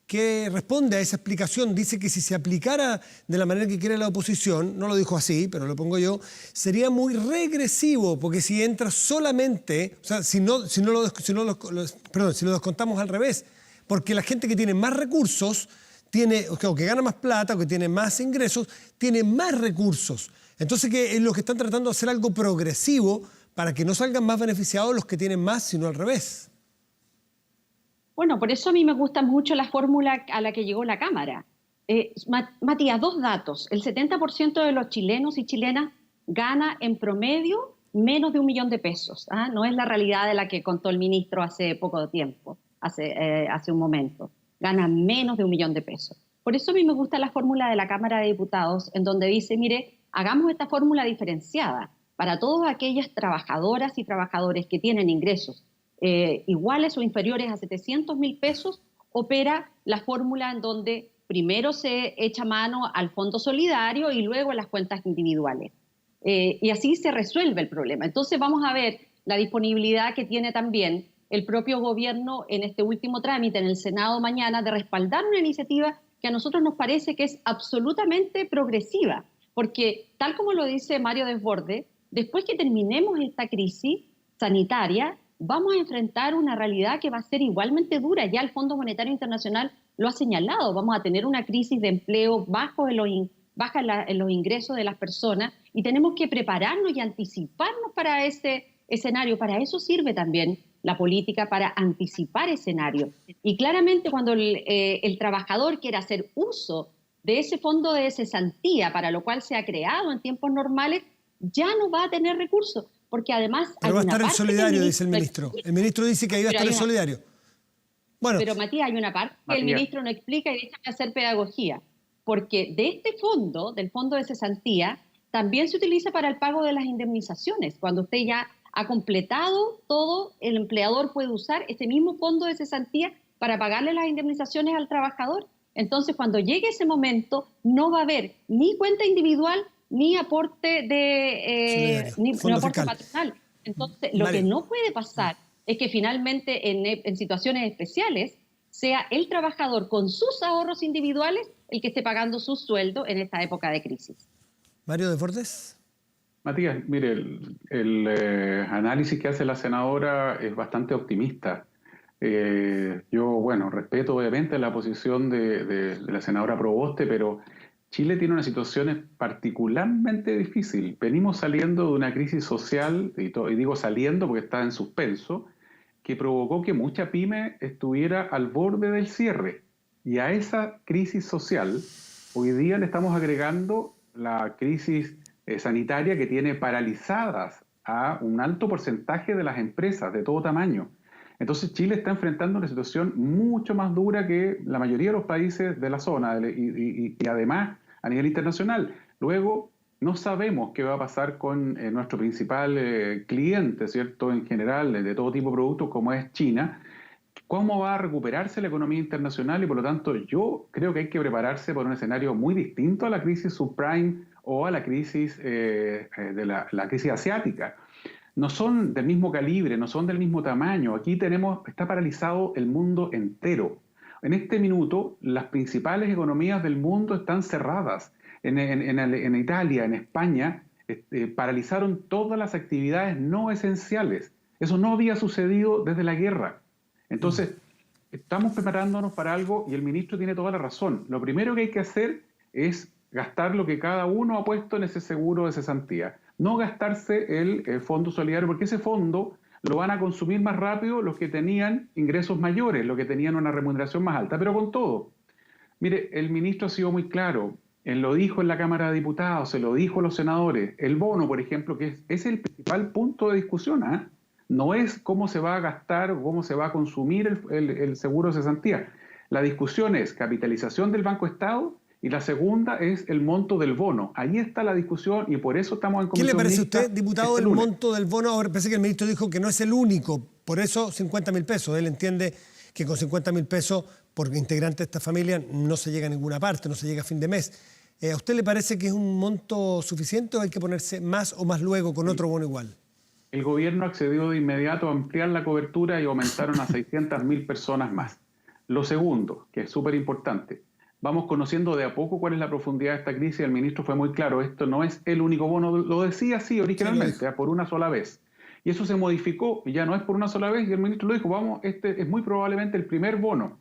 qué responde a esa explicación. Dice que si se aplicara de la manera que quiere la oposición, no lo dijo así, pero lo pongo yo, sería muy regresivo, porque si entra solamente, o sea, si lo descontamos al revés, porque la gente que tiene más recursos o que gana más plata o que tiene más ingresos, tiene más recursos. Entonces que es lo que están tratando de hacer algo progresivo para que no salgan más beneficiados los que tienen más, sino al revés. Bueno, por eso a mí me gusta mucho la fórmula a la que llegó la Cámara. Matías, 2 datos. El 70% de los chilenos y chilenas gana en promedio menos de 1 millón de pesos. ¿Ah? No es la realidad de la que contó el ministro hace poco tiempo, hace un momento. Gana menos de 1 millón de pesos. Por eso a mí me gusta la fórmula de la Cámara de Diputados, en donde dice, mire, hagamos esta fórmula diferenciada para todas aquellas trabajadoras y trabajadores que tienen ingresos iguales o inferiores a 700.000 pesos, opera la fórmula en donde primero se echa mano al fondo solidario y luego a las cuentas individuales. Y así se resuelve el problema. Entonces vamos a ver la disponibilidad que tiene también el propio gobierno en este último trámite en el Senado mañana de respaldar una iniciativa que a nosotros nos parece que es absolutamente progresiva, porque tal como lo dice Mario Desbordes, después que terminemos esta crisis sanitaria, vamos a enfrentar una realidad que va a ser igualmente dura. Ya el Fondo Monetario Internacional lo ha señalado. Vamos a tener una crisis de empleo baja en los ingresos de las personas y tenemos que prepararnos y anticiparnos para ese escenario. Para eso sirve también la política, para anticipar escenarios. Y claramente cuando el trabajador quiera hacer uso de ese fondo de cesantía, para lo cual se ha creado en tiempos normales, ya no va a tener recursos. Porque además pero va a estar el solidario, dice el ministro. El ministro dice que ahí va a estar el solidario. Bueno, pero Matías, hay una parte que el ministro no explica y déjame hacer pedagogía. Porque de este fondo, del fondo de cesantía, también se utiliza para el pago de las indemnizaciones. Cuando usted ya ha completado todo, el empleador puede usar ese mismo fondo de cesantía para pagarle las indemnizaciones al trabajador. Entonces, cuando llegue ese momento, no va a haber ni cuenta individual ni aporte ni aporte patronal. Entonces, lo que no puede pasar es que finalmente en situaciones especiales sea el trabajador con sus ahorros individuales el que esté pagando su sueldo en esta época de crisis. Mario Desbordes. Matías, mire, el análisis que hace la senadora es bastante optimista. Yo, bueno, respeto obviamente la posición de la senadora Proboste, pero Chile tiene una situación particularmente difícil. Venimos saliendo de una crisis social, y digo saliendo porque está en suspenso, que provocó que mucha pyme estuviera al borde del cierre. Y a esa crisis social, hoy día le estamos agregando la crisis sanitaria que tiene paralizadas a un alto porcentaje de las empresas de todo tamaño. Entonces Chile está enfrentando una situación mucho más dura que la mayoría de los países de la zona y además a nivel internacional. Luego, no sabemos qué va a pasar con nuestro principal cliente, ¿cierto? En general, de todo tipo de productos, como es China. ¿Cómo va a recuperarse la economía internacional? Y por lo tanto, yo creo que hay que prepararse por un escenario muy distinto a la crisis subprime o a la crisis la crisis asiática. No son del mismo calibre, no son del mismo tamaño. Aquí está paralizado el mundo entero. En este minuto, las principales economías del mundo están cerradas. En Italia, en España, paralizaron todas las actividades no esenciales. Eso no había sucedido desde la guerra. Entonces, estamos preparándonos para algo y el ministro tiene toda la razón. Lo primero que hay que hacer es gastar lo que cada uno ha puesto en ese seguro de cesantía. No gastarse el fondo solidario, porque ese fondo lo van a consumir más rápido los que tenían ingresos mayores, los que tenían una remuneración más alta. Pero con todo, mire, el ministro ha sido muy claro. Él lo dijo en la Cámara de Diputados, se lo dijo a los senadores. El bono, por ejemplo, que es el principal punto de discusión, ¿eh? No es cómo se va a gastar o cómo se va a consumir el seguro de cesantía. La discusión es capitalización del Banco Estado y la segunda es el monto del bono. Ahí está la discusión y por eso estamos en comisión. ¿Qué le parece a usted, diputado, el monto del bono? Ahora parece que el ministro dijo que no es el único, por eso 50.000 pesos. Él entiende que con 50.000 pesos por integrante de esta familia no se llega a ninguna parte, no se llega a fin de mes. ¿A usted le parece que es un monto suficiente o hay que ponerse más o más luego con otro bono igual? El gobierno accedió de inmediato a ampliar la cobertura y aumentaron a 600.000 personas más. Lo segundo, que es súper importante, vamos conociendo de a poco cuál es la profundidad de esta crisis. El ministro fue muy claro, esto no es el único bono, lo decía así originalmente, por una sola vez. Y eso se modificó y ya no es por una sola vez y el ministro lo dijo, este es muy probablemente el primer bono.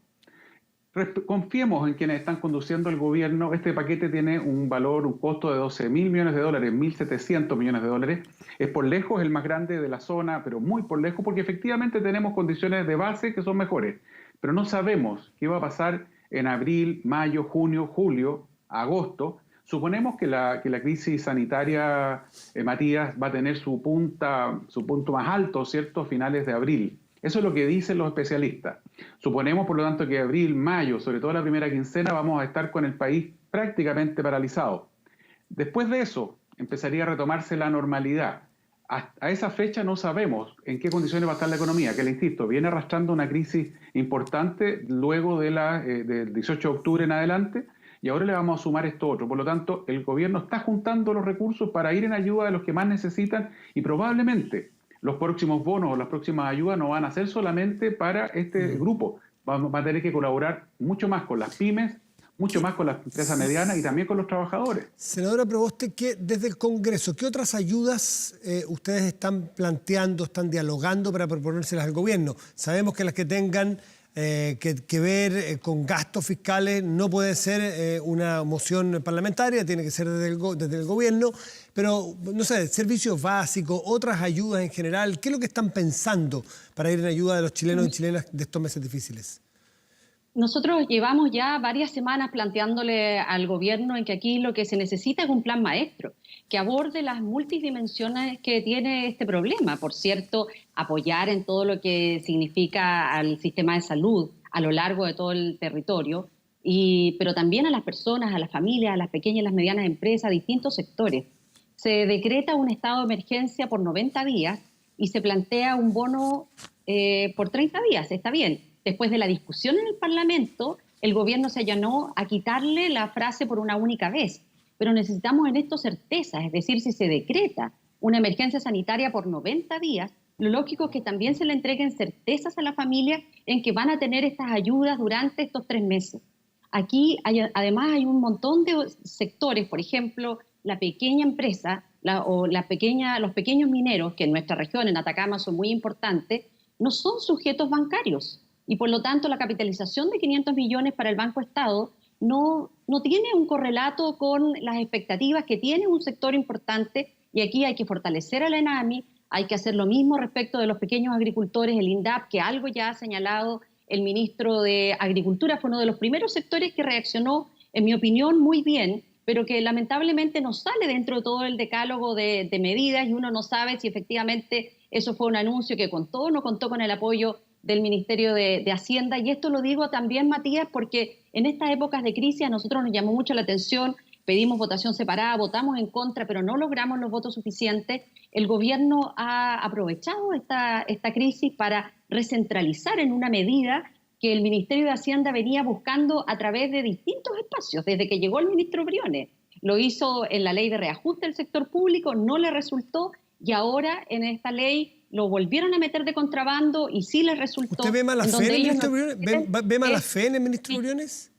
Confiemos en quienes están conduciendo el gobierno. Este paquete tiene un costo de $12.000 millones, 1.700 millones de dólares. Es por lejos el más grande de la zona, pero muy por lejos, porque efectivamente tenemos condiciones de base que son mejores. pero no sabemos qué va a pasar en abril, mayo, junio, julio, agosto. Suponemos que la crisis sanitaria, Matías, va a tener su punto más alto, ¿cierto?, a finales de abril. Eso es lo que dicen los especialistas. Suponemos, por lo tanto, que abril, mayo, sobre todo la primera quincena, vamos a estar con el país prácticamente paralizado. Después de eso, empezaría a retomarse la normalidad. A esa fecha no sabemos en qué condiciones va a estar la economía, que le insisto, viene arrastrando una crisis importante luego del 18 de octubre en adelante, y ahora le vamos a sumar esto otro. Por lo tanto, el gobierno está juntando los recursos para ir en ayuda de los que más necesitan, y probablemente los próximos bonos o las próximas ayudas no van a ser solamente para este grupo. Va a tener que colaborar mucho más con las pymes, mucho más con las empresas medianas y también con los trabajadores. Senadora Proboste, que desde el Congreso, ¿qué otras ayudas ustedes están planteando, están dialogando para proponérselas al gobierno? Sabemos que las que tengan que ver con gastos fiscales no puede ser una moción parlamentaria, tiene que ser desde el gobierno, pero no sé, servicios básicos, otras ayudas en general, ¿qué es lo que están pensando para ir en ayuda de los chilenos y chilenas de estos meses difíciles? Nosotros llevamos ya varias semanas planteándole al gobierno en que aquí lo que se necesita es un plan maestro que aborde las multidimensiones que tiene este problema. Por cierto, apoyar en todo lo que significa al sistema de salud a lo largo de todo el territorio, pero también a las personas, a las familias, a las pequeñas y las medianas empresas, a distintos sectores. Se decreta un estado de emergencia por 90 días y se plantea un bono por 30 días, está bien. Después de la discusión en el Parlamento, el gobierno se allanó a quitarle la frase por una única vez. Pero necesitamos en esto certezas, es decir, si se decreta una emergencia sanitaria por 90 días, lo lógico es que también se le entreguen certezas a la familia en que van a tener estas ayudas durante estos 3 meses. Aquí además hay un montón de sectores, por ejemplo, la pequeña empresa los pequeños mineros, que en nuestra región, en Atacama, son muy importantes, no son sujetos bancarios. Y por lo tanto la capitalización de 500 millones para el Banco Estado no tiene un correlato con las expectativas que tiene un sector importante, y aquí hay que fortalecer a la ENAMI, hay que hacer lo mismo respecto de los pequeños agricultores, el INDAP, que algo ya ha señalado el ministro de Agricultura, fue uno de los primeros sectores que reaccionó, en mi opinión, muy bien, pero que lamentablemente no sale dentro de todo el decálogo de medidas, y uno no sabe si efectivamente eso fue un anuncio que contó o no contó con el apoyo del Ministerio de Hacienda. Y esto lo digo también, Matías, porque en estas épocas de crisis a nosotros nos llamó mucho la atención, pedimos votación separada, votamos en contra, pero no logramos los votos suficientes. El gobierno ha aprovechado esta crisis para recentralizar en una medida que el Ministerio de Hacienda venía buscando a través de distintos espacios, desde que llegó el ministro Briones. Lo hizo en la ley de reajuste del sector público, no le resultó, y ahora en esta ley lo volvieron a meter de contrabando y sí les resultó. ¿Usted ve mala fe en el ministro Briones? ¿Ve mala fe en el ministro Briones?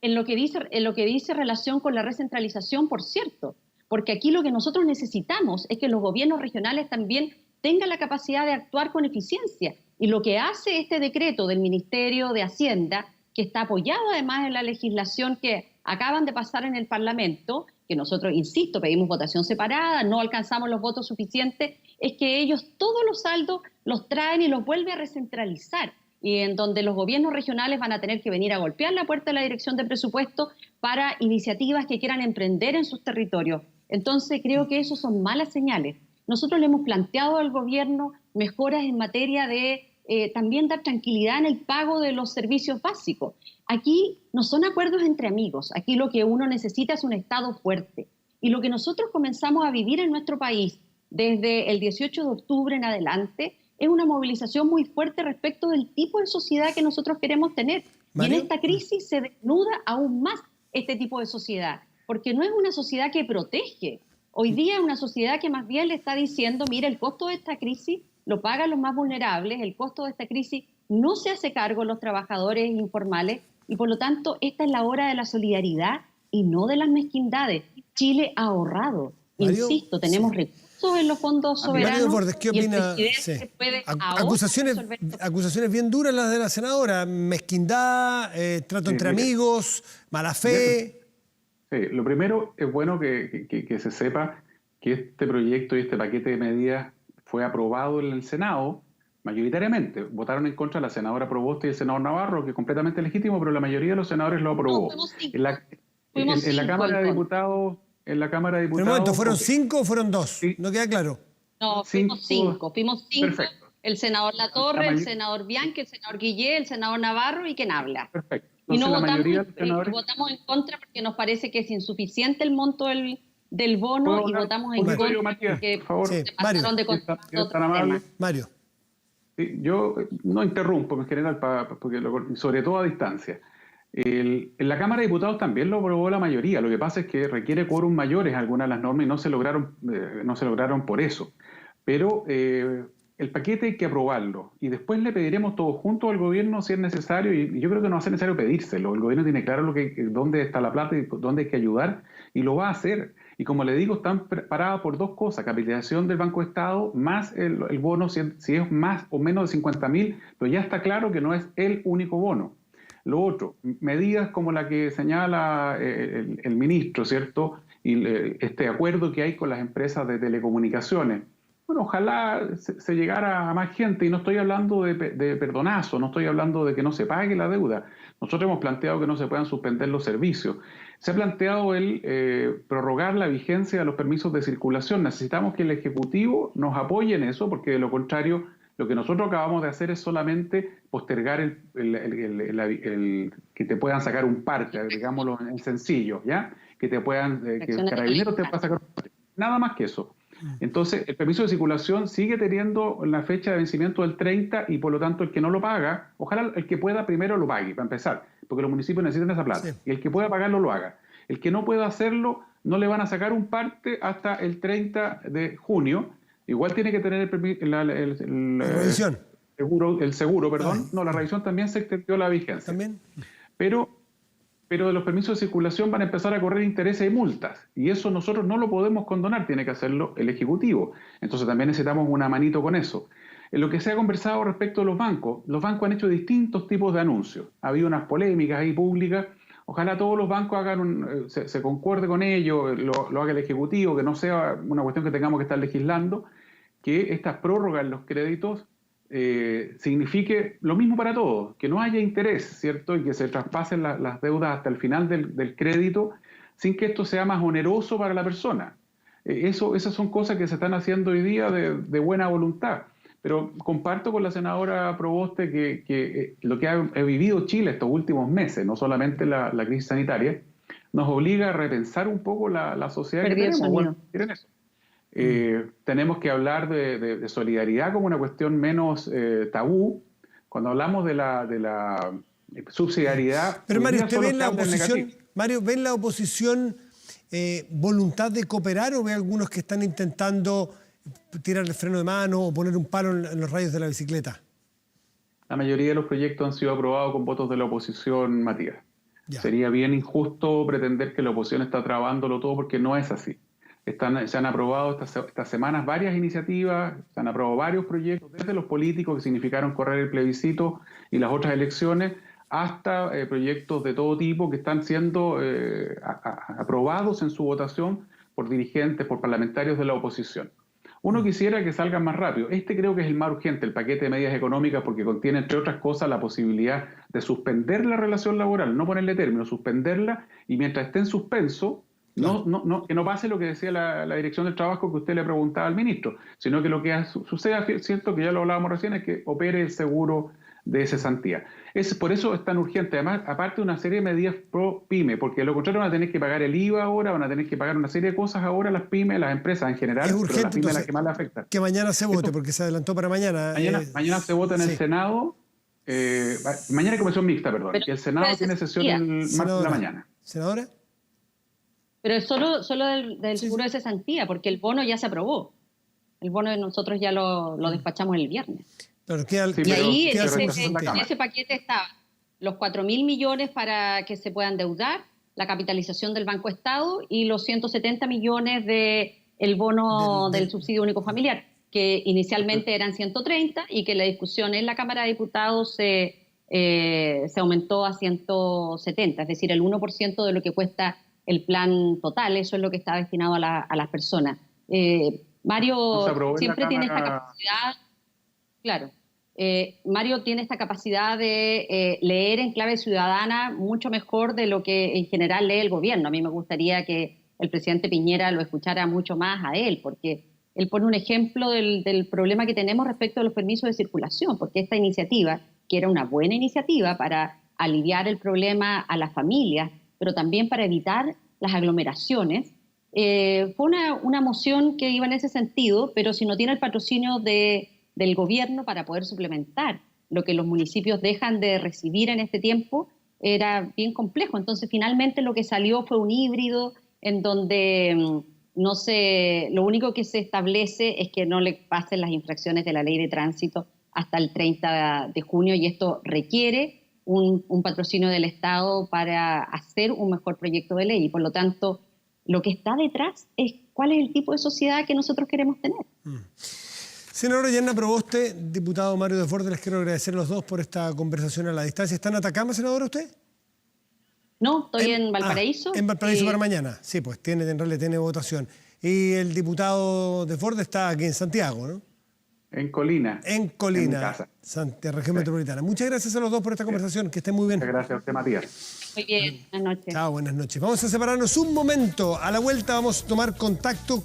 En lo que dice relación con la recentralización, por cierto, porque aquí lo que nosotros necesitamos es que los gobiernos regionales también tengan la capacidad de actuar con eficiencia. Y lo que hace este decreto del Ministerio de Hacienda, que está apoyado además en la legislación que acaban de pasar en el Parlamento, que nosotros, insisto, pedimos votación separada, no alcanzamos los votos suficientes, es que ellos todos los saldos los traen y los vuelven a recentralizar, y en donde los gobiernos regionales van a tener que venir a golpear la puerta de la Dirección de Presupuesto para iniciativas que quieran emprender en sus territorios. Entonces creo que eso son malas señales. Nosotros le hemos planteado al gobierno mejoras en materia de también dar tranquilidad en el pago de los servicios básicos. Aquí no son acuerdos entre amigos, aquí lo que uno necesita es un Estado fuerte. Y lo que nosotros comenzamos a vivir en nuestro país desde el 18 de octubre en adelante es una movilización muy fuerte respecto del tipo de sociedad que nosotros queremos tener. ¿Mario? Y en esta crisis se desnuda aún más este tipo de sociedad, porque no es una sociedad que protege. Hoy día es una sociedad que más bien le está diciendo, mira, el costo de esta crisis lo pagan los más vulnerables, el costo de esta crisis no se hace cargo los trabajadores informales, y por lo tanto esta es la hora de la solidaridad y no de las mezquindades. Chile ha ahorrado, Mario, insisto, tenemos recursos en los fondos soberanos. Mario Bordes, ¿qué opina? Sí. Puede acusaciones bien duras las de la senadora, mezquindad, trato entre amigos, mala fe. Sí, lo primero es bueno que se sepa que este proyecto y este paquete de medidas fue aprobado en el Senado mayoritariamente. Votaron en contra la senadora Proboste y el senador Navarro, que es completamente legítimo, pero la mayoría de los senadores lo aprobó. No, En la Cámara de Diputados... Pero un momento, ¿fueron 5 o fueron 2? Sí. No queda claro. No, fuimos 5. Perfecto. El senador Latorre, el senador Bianchi, el senador Guillé, el senador Navarro y quien habla. Perfecto. Y no Entonces, votamos en contra porque nos parece que es insuficiente el monto del bono y votamos en contra porque se pasaron de contra otros temas. Mario. Sí, yo no interrumpo en general, porque sobre todo a distancia. En la Cámara de Diputados también lo aprobó la mayoría. Lo que pasa es que requiere quórum mayores algunas de las normas y no se lograron por eso. Pero el paquete hay que aprobarlo y después le pediremos todos juntos al gobierno si es necesario, y yo creo que no va a ser necesario pedírselo. El gobierno tiene claro dónde está la plata y dónde hay que ayudar, y lo va a hacer. Y como le digo, están preparadas por 2 cosas: capitalización del Banco de Estado más el bono, si es más o menos de 50.000, pero ya está claro que no es el único bono. Lo otro, medidas como la que señala el ministro, ¿cierto? Y este acuerdo que hay con las empresas de telecomunicaciones. Bueno, ojalá se llegara a más gente, y no estoy hablando de perdonazo, no estoy hablando de que no se pague la deuda. Nosotros hemos planteado que no se puedan suspender los servicios. Se ha planteado prorrogar la vigencia de los permisos de circulación. Necesitamos que el Ejecutivo nos apoye en eso, porque de lo contrario, lo que nosotros acabamos de hacer es solamente postergar que te puedan sacar un parte, digámoslo en sencillo, ¿ya? Que te puedan, que Carabineros te puedan sacar un parte. Nada más que eso. Entonces, el permiso de circulación sigue teniendo la fecha de vencimiento del 30, y por lo tanto el que no lo paga, ojalá el que pueda primero lo pague, para empezar, porque los municipios necesitan esa plata. Sí. Y el que pueda pagarlo lo haga. El que no pueda hacerlo, no le van a sacar un parte hasta el 30 de junio. Igual tiene que tener la revisión. El seguro, perdón. No, la revisión también se extendió la vigencia. ¿También? Pero de los permisos de circulación van a empezar a correr intereses y multas. Y eso nosotros no lo podemos condonar, tiene que hacerlo el Ejecutivo. Entonces también necesitamos una manito con eso. En lo que se ha conversado respecto de los bancos han hecho distintos tipos de anuncios. Ha habido unas polémicas ahí públicas. Ojalá todos los bancos se concuerde con ello, lo haga el Ejecutivo, que no sea una cuestión que tengamos que estar legislando, que estas prórrogas en los créditos signifique lo mismo para todos, que no haya interés, ¿cierto? Y que se traspasen las deudas hasta el final del crédito, sin que esto sea más oneroso para la persona. Esas son cosas que se están haciendo hoy día de buena voluntad. Pero comparto con la senadora Proboste que lo que ha vivido Chile estos últimos meses, no solamente la crisis sanitaria, nos obliga a repensar un poco la sociedad que tenemos. Bueno, miren eso. Tenemos que hablar de solidaridad como una cuestión menos tabú. Cuando hablamos de la subsidiariedad... Pero Mario, ¿usted ve en la oposición, voluntad de cooperar, o ve algunos que están intentando tirar el freno de mano o poner un palo en los rayos de la bicicleta? La mayoría de los proyectos han sido aprobados con votos de la oposición, Matías. Ya. Sería bien injusto pretender que la oposición está trabándolo todo, porque no es así. Se han aprobado estas semanas varias iniciativas, se han aprobado varios proyectos, desde los políticos que significaron correr el plebiscito y las otras elecciones, hasta proyectos de todo tipo que están siendo aprobados en su votación por dirigentes, por parlamentarios de la oposición. Uno quisiera que salgan más rápido. Creo que es el más urgente, el paquete de medidas económicas, porque contiene, entre otras cosas, la posibilidad de suspender la relación laboral, no ponerle término, suspenderla, y mientras esté en suspenso, que no pase lo que decía la Dirección del Trabajo, que usted le preguntaba al ministro, sino que lo que suceda, cierto, que ya lo hablábamos recién, es que opere el seguro de cesantía. Por eso es tan urgente. Además, aparte de una serie de medidas pro pyme, porque de lo contrario van a tener que pagar el IVA ahora, van a tener que pagar una serie de cosas ahora las pymes, las empresas en general, es urgente, pero las pymes entonces, las que más le afectan. Que mañana se vote, porque se adelantó para mañana. Mañana se vota en el Senado, mañana hay comisión mixta, perdón, y el Senado tiene sesión el martes de la mañana. ¿Senadora? Pero es solo del seguro de cesantía, porque el bono ya se aprobó. El bono de nosotros ya lo despachamos el viernes. Pero y ahí en ese paquete estaban los 4.000 millones para que se puedan endeudar, la capitalización del Banco Estado y los 170 millones del bono del subsidio único familiar, que inicialmente eran 130 y que la discusión en la Cámara de Diputados se aumentó a 170, es decir, el 1% de lo que cuesta el plan total. Eso es lo que está destinado a las personas. Mario siempre tiene esta capacidad, claro, Mario tiene esta capacidad de leer en clave ciudadana mucho mejor de lo que en general lee el gobierno. A mí me gustaría que el presidente Piñera lo escuchara mucho más a él, porque él pone un ejemplo del problema que tenemos respecto a los permisos de circulación, porque esta iniciativa, que era una buena iniciativa para aliviar el problema a las familias, pero también para evitar las aglomeraciones, fue una moción que iba en ese sentido, pero si no tiene el patrocinio del gobierno para poder suplementar lo que los municipios dejan de recibir en este tiempo, era bien complejo. Entonces, finalmente lo que salió fue un híbrido en donde lo único que se establece es que no le pasen las infracciones de la ley de tránsito hasta el 30 de junio, y esto requiere un patrocinio del Estado para hacer un mejor proyecto de ley. Y por lo tanto, lo que está detrás es cuál es el tipo de sociedad que nosotros queremos tener. Senadora Yanna Proboste, diputado Mario Desbordes, les quiero agradecer a los dos por esta conversación a la distancia. ¿Está en Atacama, senadora, usted? No, estoy en Valparaíso. En Valparaíso para mañana. Sí, pues en realidad tiene votación. Y el diputado Desbordes está aquí en Santiago, ¿no? En Colina. En Colina, en casa. Región Metropolitana. Muchas gracias a los dos por esta conversación. Que estén muy bien. Muchas gracias a usted, Matías. Muy bien, buenas noches. Chao, buenas noches. Vamos a separarnos un momento. A la vuelta vamos a tomar contacto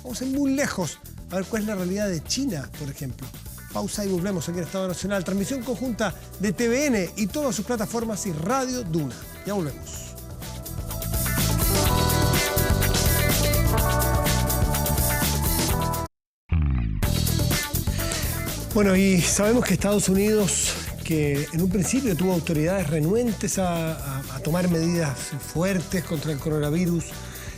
vamos a ir muy lejos, a ver cuál es la realidad de China, por ejemplo. Pausa y volvemos aquí en Estado Nacional. Transmisión conjunta de TVN y todas sus plataformas y Radio Duna. Ya volvemos. Bueno, y sabemos que Estados Unidos, que en un principio tuvo autoridades renuentes a tomar medidas fuertes contra el coronavirus,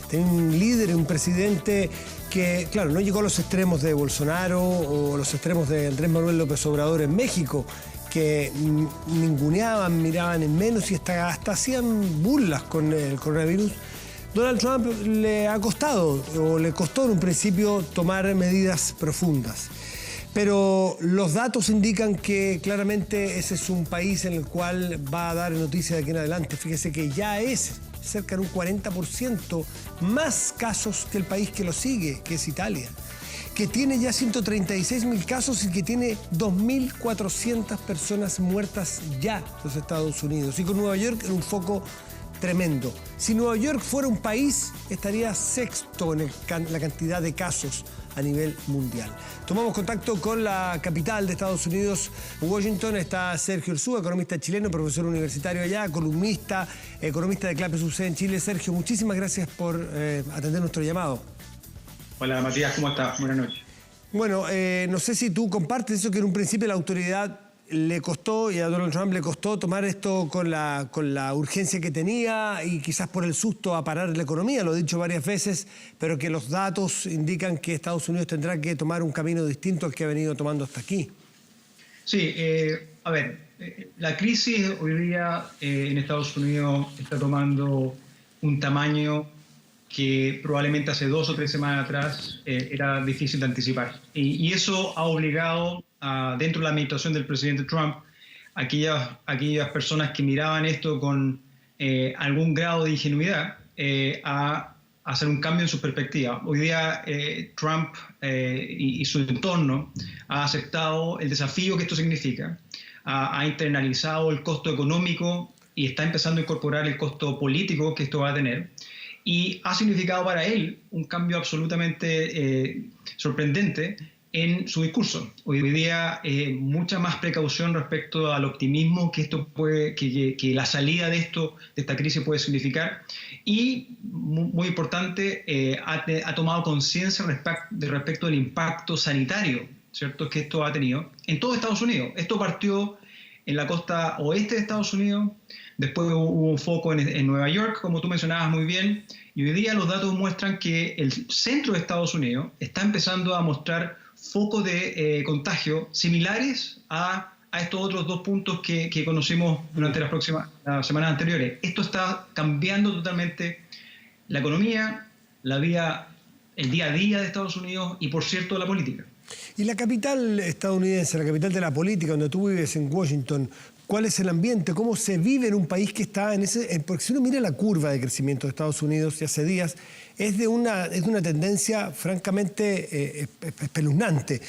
tiene un líder, un presidente que, claro, no llegó a los extremos de Bolsonaro o los extremos de Andrés Manuel López Obrador en México, que ninguneaban, miraban en menos y hasta hacían burlas con el coronavirus. Donald Trump le costó en un principio tomar medidas profundas. Pero los datos indican que claramente ese es un país en el cual va a dar noticias de aquí en adelante. Fíjese que ya es cerca de un 40% más casos que el país que lo sigue, que es Italia, que tiene ya 136.000 casos y que tiene 2.400 personas muertas ya los Estados Unidos. Y con Nueva York en un foco tremendo. Si Nueva York fuera un país, estaría sexto en la cantidad de casos a nivel mundial. Tomamos contacto con la capital de Estados Unidos, Washington. Está Sergio Ursúa, economista chileno, profesor universitario allá, columnista, economista de Clape UC en Chile. Sergio, muchísimas gracias por atender nuestro llamado. Hola Matías, ¿cómo estás? Buenas noches. Bueno, no sé si tú compartes eso, que en un principio la autoridad le costó, y a Donald Trump le costó tomar esto con la urgencia que tenía y quizás por el susto a parar la economía, lo he dicho varias veces, pero que los datos indican que Estados Unidos tendrá que tomar un camino distinto al que ha venido tomando hasta aquí. Sí, la crisis hoy día en Estados Unidos está tomando un tamaño que probablemente hace 2 o 3 semanas atrás era difícil de anticipar. Y eso ha obligado dentro de la administración del presidente Trump, aquellas personas que miraban esto con algún grado de ingenuidad, a hacer un cambio en su perspectiva. Hoy día Trump y su entorno ha aceptado el desafío que esto significa, ha internalizado el costo económico y está empezando a incorporar el costo político que esto va a tener. Y ha significado para él un cambio absolutamente sorprendente en su discurso. Hoy día mucha más precaución respecto al optimismo que esto que la salida de esta crisis puede significar, y muy importante, ha tomado conciencia respecto del impacto sanitario, ¿cierto?, que esto ha tenido en todo Estados Unidos. Esto partió en la costa oeste de Estados Unidos, después hubo un foco en Nueva York, como tú mencionabas muy bien, y hoy día los datos muestran que el centro de Estados Unidos está empezando a mostrar focos de contagio similares a estos otros 2 puntos que conocimos durante las semanas anteriores. Esto está cambiando totalmente la economía, la vida, el día a día de Estados Unidos y, por cierto, la política. Y la capital estadounidense, la capital de la política, donde tú vives en Washington, ¿Cuál es el ambiente? ¿Cómo se vive en un país que está en ese...? Porque si uno mira la curva de crecimiento de Estados Unidos y hace días, es de una tendencia francamente espeluznante.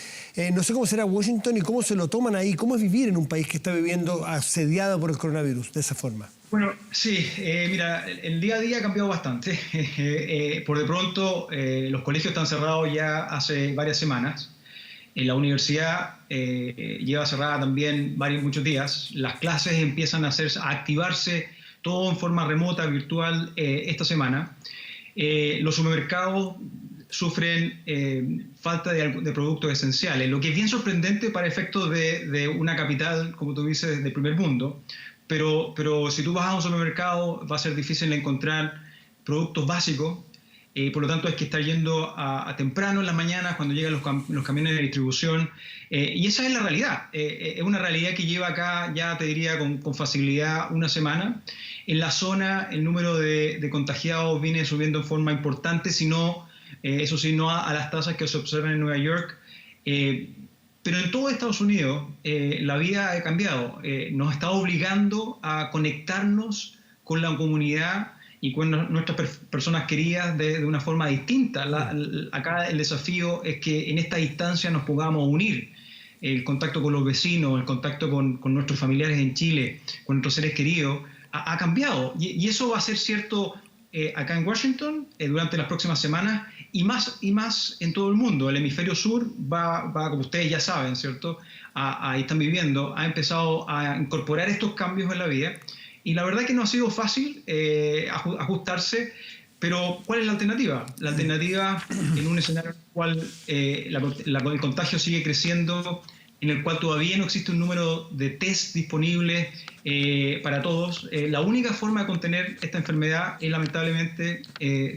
No sé cómo será Washington y cómo se lo toman ahí. ¿Cómo es vivir en un país que está viviendo asediado por el coronavirus de esa forma? Bueno, sí, mira, el día a día ha cambiado bastante. Por de pronto, los colegios están cerrados ya hace varias semanas. La universidad lleva cerrada también muchos días. Las clases empiezan a activarse todo en forma remota, virtual, esta semana. Los supermercados sufren falta de productos esenciales, lo que es bien sorprendente para efectos de una capital, como tú dices, del primer mundo. Pero si tú vas a un supermercado va a ser difícil encontrar productos básicos. Por lo tanto, hay que estar yendo a temprano en las mañanas cuando llegan los camiones de distribución. Y esa es la realidad. Es una realidad que lleva acá, ya te diría, con facilidad una semana. En la zona, el número de contagiados viene subiendo en forma importante, eso sí, no a las tasas que se observan en Nueva York. Pero en todo Estados Unidos, la vida ha cambiado. Nos está obligando a conectarnos con la comunidad y con nuestras personas queridas de una forma distinta. Acá el desafío es que en esta distancia nos podamos unir. El contacto con los vecinos, el contacto con nuestros familiares en Chile, con nuestros seres queridos, ha cambiado. Y eso va a ser cierto acá en Washington durante las próximas semanas y más en todo el mundo. El hemisferio sur va como ustedes ya saben, ¿cierto? Ahí están viviendo, ha empezado a incorporar estos cambios en la vida. Y la verdad que no ha sido fácil ajustarse, pero ¿cuál es la alternativa? La alternativa en un escenario en el cual el contagio sigue creciendo, en el cual todavía no existe un número de test disponibles para todos. La única forma de contener esta enfermedad es lamentablemente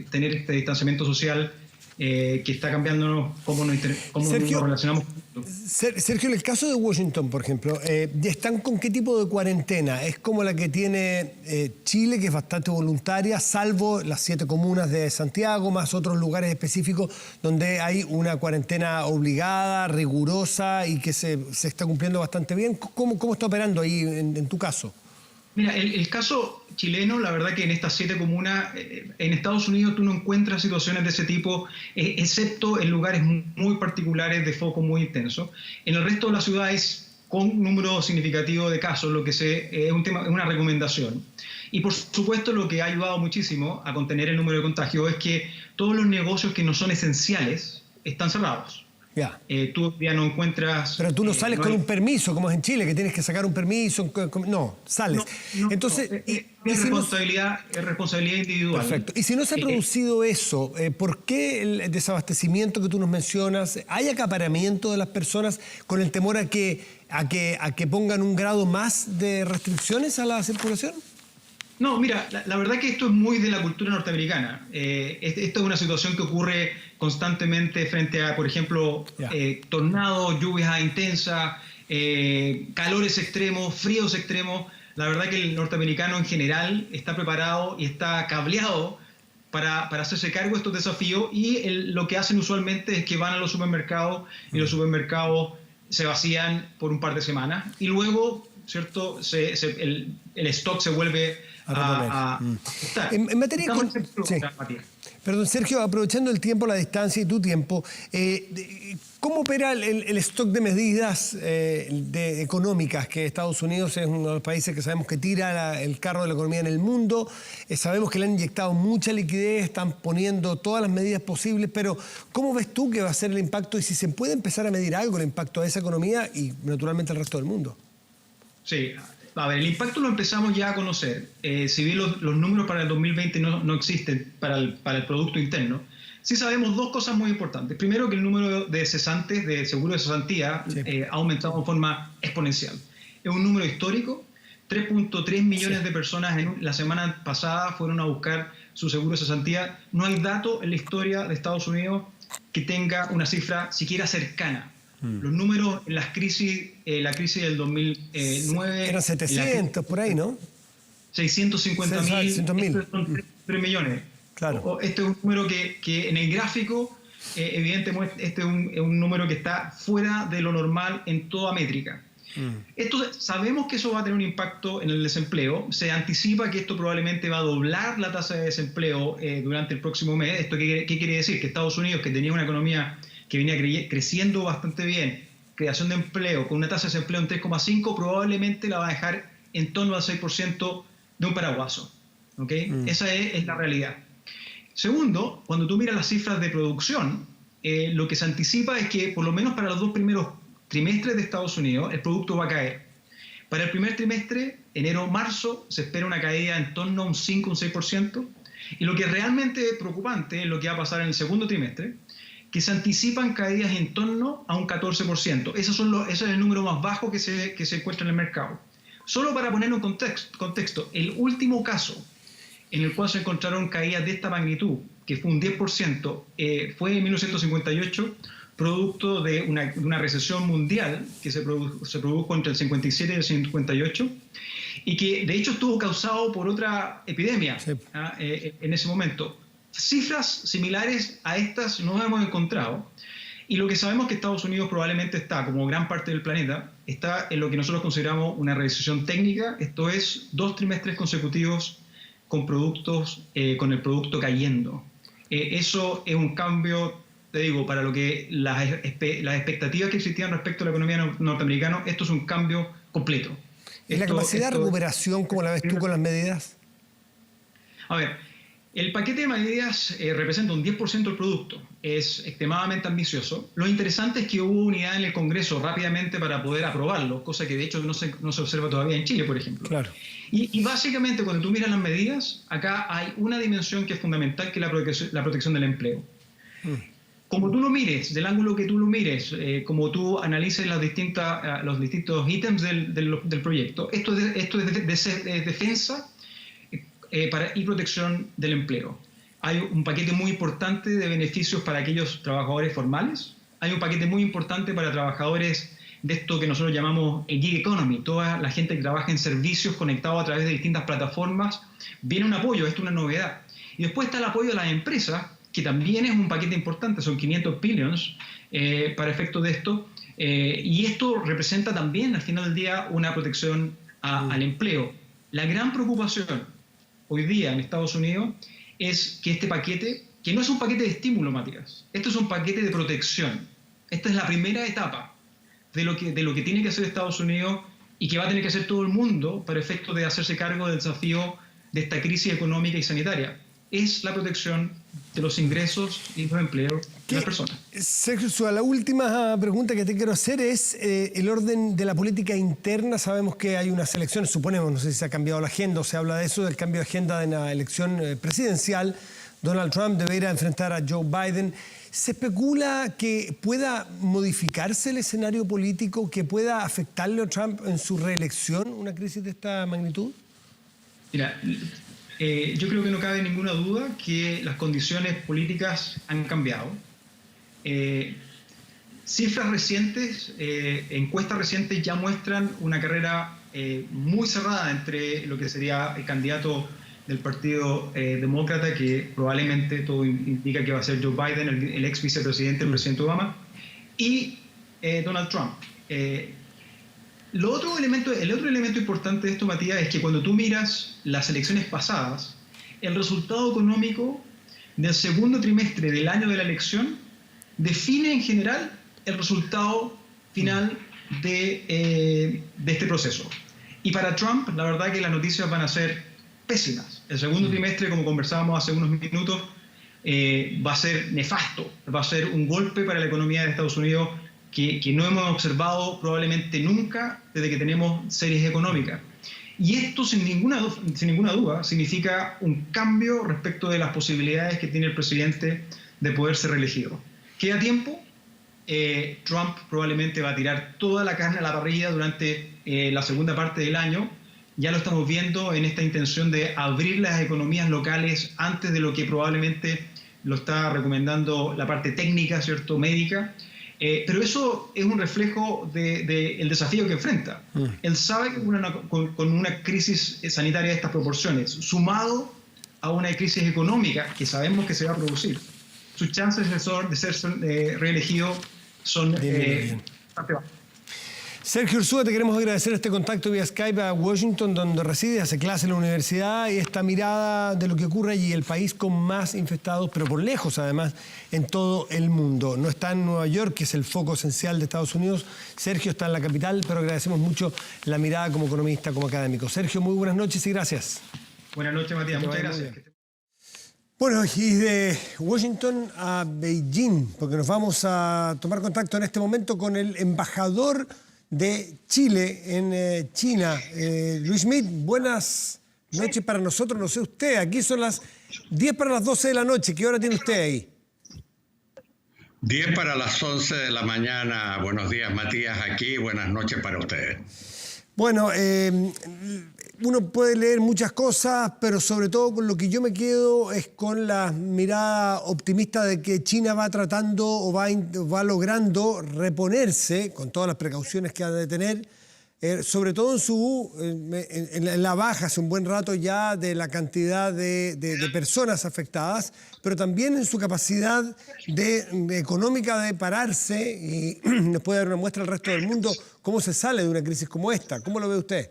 tener este distanciamiento social que está cambiando cómo nos relacionamos. Sergio, en el caso de Washington, por ejemplo, ¿están con qué tipo de cuarentena? ¿Es como la que tiene Chile, que es bastante voluntaria, salvo las 7 comunas de Santiago, más otros lugares específicos donde hay una cuarentena obligada, rigurosa y que se está cumpliendo bastante bien? ¿Cómo está operando ahí en tu caso? Mira, el caso chileno, la verdad que en estas 7 comunas, en Estados Unidos tú no encuentras situaciones de ese tipo, excepto en lugares muy particulares de foco muy intenso. En el resto de las ciudades, con un número significativo de casos, lo que es una recomendación. Y por supuesto lo que ha ayudado muchísimo a contener el número de contagios es que todos los negocios que no son esenciales están cerrados. Ya. Tú ya no encuentras... Pero tú no sales con un permiso, como es en Chile, que tienes que sacar un permiso. No, sales. Entonces, es responsabilidad individual. Perfecto. Y si no se ha producido eso, ¿por qué el desabastecimiento que tú nos mencionas? ¿Hay acaparamiento de las personas con el temor a que pongan un grado más de restricciones a la circulación? No, mira, la verdad que esto es muy de la cultura norteamericana. Esto es una situación que ocurre constantemente frente a, por ejemplo, tornados, lluvias intensas, calores extremos, fríos extremos. La verdad que el norteamericano en general está preparado y está cableado para hacerse cargo de estos desafíos y lo que hacen usualmente es que van a los supermercados y los supermercados se vacían por un par de semanas y luego, ¿cierto? El stock se vuelve a ajustar. En materia Perdón, Sergio, aprovechando el tiempo, la distancia y tu tiempo, ¿cómo opera el stock de medidas económicas? Que Estados Unidos es uno de los países que sabemos que tira el carro de la economía en el mundo. Sabemos que le han inyectado mucha liquidez, están poniendo todas las medidas posibles, pero ¿cómo ves tú que va a ser el impacto y si se puede empezar a medir algo el impacto de esa economía y naturalmente al resto del mundo? Sí. A ver, el impacto lo empezamos ya a conocer. Si bien los números para el 2020 no existen para el Producto Interno, sí sabemos 2 cosas muy importantes. Primero, que el número de cesantes, de seguro de cesantía, ha aumentado de forma exponencial. Es un número histórico. 3.3 millones de personas la semana pasada fueron a buscar su seguro de cesantía. No hay dato en la historia de Estados Unidos que tenga una cifra siquiera cercana. Los números en la crisis del 2009... Eran 700 por ahí, ¿no? 650.000, son 3 millones. Claro. Este es un número que en el gráfico, evidentemente, este es un número que está fuera de lo normal en toda métrica. Sabemos que eso va a tener un impacto en el desempleo. Se anticipa que esto probablemente va a doblar la tasa de desempleo durante el próximo mes. ¿Esto qué quiere decir? Que Estados Unidos, que tenía una economía que venía creciendo bastante bien, creación de empleo, con una tasa de desempleo en 3,5, probablemente la va a dejar en torno al 6% de un paraguaso. ¿Okay? Esa es la realidad. Segundo, cuando tú miras las cifras de producción, lo que se anticipa es que por lo menos para los 2 primeros trimestres de Estados Unidos el producto va a caer. Para el primer trimestre, enero-marzo, se espera una caída en torno a un 5, un 6%. Y lo que es realmente preocupante es lo que va a pasar en el segundo trimestre, que se anticipan caídas en torno a un 14%. Ese es el número más bajo que se encuentra en el mercado. Solo para ponerlo en contexto, el último caso en el cual se encontraron caídas de esta magnitud, que fue un 10%, fue en 1958, producto de una recesión mundial que se produjo entre el 57 y el 58, y que de hecho estuvo causado por otra epidemia en ese momento. Cifras similares a estas no hemos encontrado, y lo que sabemos es que Estados Unidos probablemente está, como gran parte del planeta, está en lo que nosotros consideramos una recesión técnica, esto es 2 trimestres consecutivos con el producto cayendo. Eso es un cambio, te digo, para lo que las expectativas que existían respecto a la economía norteamericana, esto es un cambio completo. ¿Y la capacidad de recuperación, cómo la ves tú con las medidas? A ver, el paquete de medidas representa un 10% del producto. Es extremadamente ambicioso. Lo interesante es que hubo unidad en el Congreso rápidamente para poder aprobarlo, cosa que de hecho no se observa todavía en Chile, por ejemplo. Claro. Y básicamente cuando tú miras las medidas, acá hay una dimensión que es fundamental, que es la protección del empleo. Como tú lo mires, del ángulo que tú lo mires, como tú analices los distintos ítems del proyecto, esto es defensa y protección del empleo. Hay un paquete muy importante de beneficios para aquellos trabajadores formales. Hay un paquete muy importante para trabajadores de esto que nosotros llamamos gig economy, toda la gente que trabaja en servicios conectados a través de distintas plataformas. Viene un apoyo, esto es una novedad. Y después está el apoyo de las empresas, que también es un paquete importante, son 500 billions para efectos de esto. Y esto representa también, al final del día, una protección al empleo. La gran preocupación hoy día en Estados Unidos es que este paquete, que no es un paquete de estímulo, Matías, esto es un paquete de protección. Esta es la primera etapa de lo que tiene que hacer Estados Unidos y que va a tener que hacer todo el mundo para efecto de hacerse cargo del desafío de esta crisis económica y sanitaria. Es la protección de los ingresos y los empleos de las personas. Sergio, la última pregunta que te quiero hacer es el orden de la política interna. Sabemos que hay unas elecciones, suponemos, no sé si se ha cambiado la agenda o se habla de eso, del cambio de agenda en la elección presidencial. Donald Trump deberá enfrentar a Joe Biden. ¿Se especula que pueda modificarse el escenario político, que pueda afectarle a Trump en su reelección, una crisis de esta magnitud? Mira, yo creo que no cabe ninguna duda que las condiciones políticas han cambiado. Cifras recientes, encuestas recientes ya muestran una carrera muy cerrada entre lo que sería el candidato del Partido Demócrata, que probablemente todo indica que va a ser Joe Biden, el ex vicepresidente, el presidente Obama, y Donald Trump. El otro elemento importante de esto, Matías, es que cuando tú miras las elecciones pasadas, el resultado económico del segundo trimestre del año de la elección define en general el resultado final de este proceso. Y para Trump, la verdad que las noticias van a ser pésimas. El segundo trimestre, como conversábamos hace unos minutos, va a ser nefasto, va a ser un golpe para la economía de Estados Unidos que no hemos observado probablemente nunca desde que tenemos series económicas. Y esto, sin ninguna duda, significa un cambio respecto de las posibilidades que tiene el presidente de poder ser reelegido. ¿Queda tiempo? Trump probablemente va a tirar toda la carne a la parrilla durante la segunda parte del año. Ya lo estamos viendo en esta intención de abrir las economías locales antes de lo que probablemente lo está recomendando la parte técnica, ¿cierto?, médica. Pero eso es un reflejo del desafío que enfrenta. Él sabe que con una crisis sanitaria de estas proporciones, sumado a una crisis económica que sabemos que se va a producir, sus chances de ser reelegido son bastante bajas. Sergio Ursúa, te queremos agradecer este contacto vía Skype a Washington, donde reside, hace clase en la universidad, y esta mirada de lo que ocurre allí, el país con más infectados, pero por lejos además, en todo el mundo. No está en Nueva York, que es el foco esencial de Estados Unidos. Sergio está en la capital, pero agradecemos mucho la mirada como economista, como académico. Sergio, muy buenas noches y gracias. Buenas noches, Matías. Muchas gracias. Bueno, y de Washington a Beijing, porque nos vamos a tomar contacto en este momento con el embajador de Chile en China. Luis Schmidt, buenas noches para nosotros, no sé usted, aquí son las 10 para las 12 de la noche, ¿qué hora tiene usted ahí? 10 para las 11 de la mañana, buenos días Matías, aquí, buenas noches para ustedes. Bueno, uno puede leer muchas cosas, pero sobre todo con lo que yo me quedo es con la mirada optimista de que China va tratando o va logrando reponerse, con todas las precauciones que ha de tener, sobre todo en la baja hace un buen rato ya de la cantidad de personas afectadas, pero también en su capacidad económica de pararse, y nos puede dar una muestra al resto del mundo cómo se sale de una crisis como esta. ¿Cómo lo ve usted?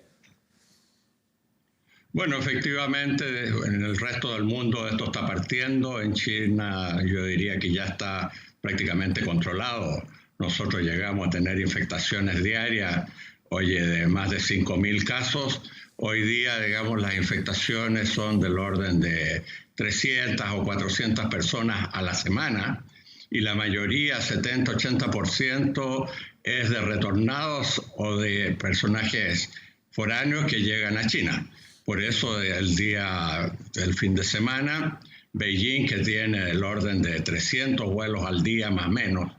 Bueno, efectivamente, en el resto del mundo esto está partiendo. En China yo diría que ya está prácticamente controlado. Nosotros llegamos a tener infectaciones diarias, de más de 5.000 casos. Hoy día, digamos, las infectaciones son del orden de 300 o 400 personas a la semana, y la mayoría, 70-80%, es de retornados o de personajes foráneos que llegan a China. Por eso el fin de semana, Beijing, que tiene el orden de 300 vuelos al día más o menos,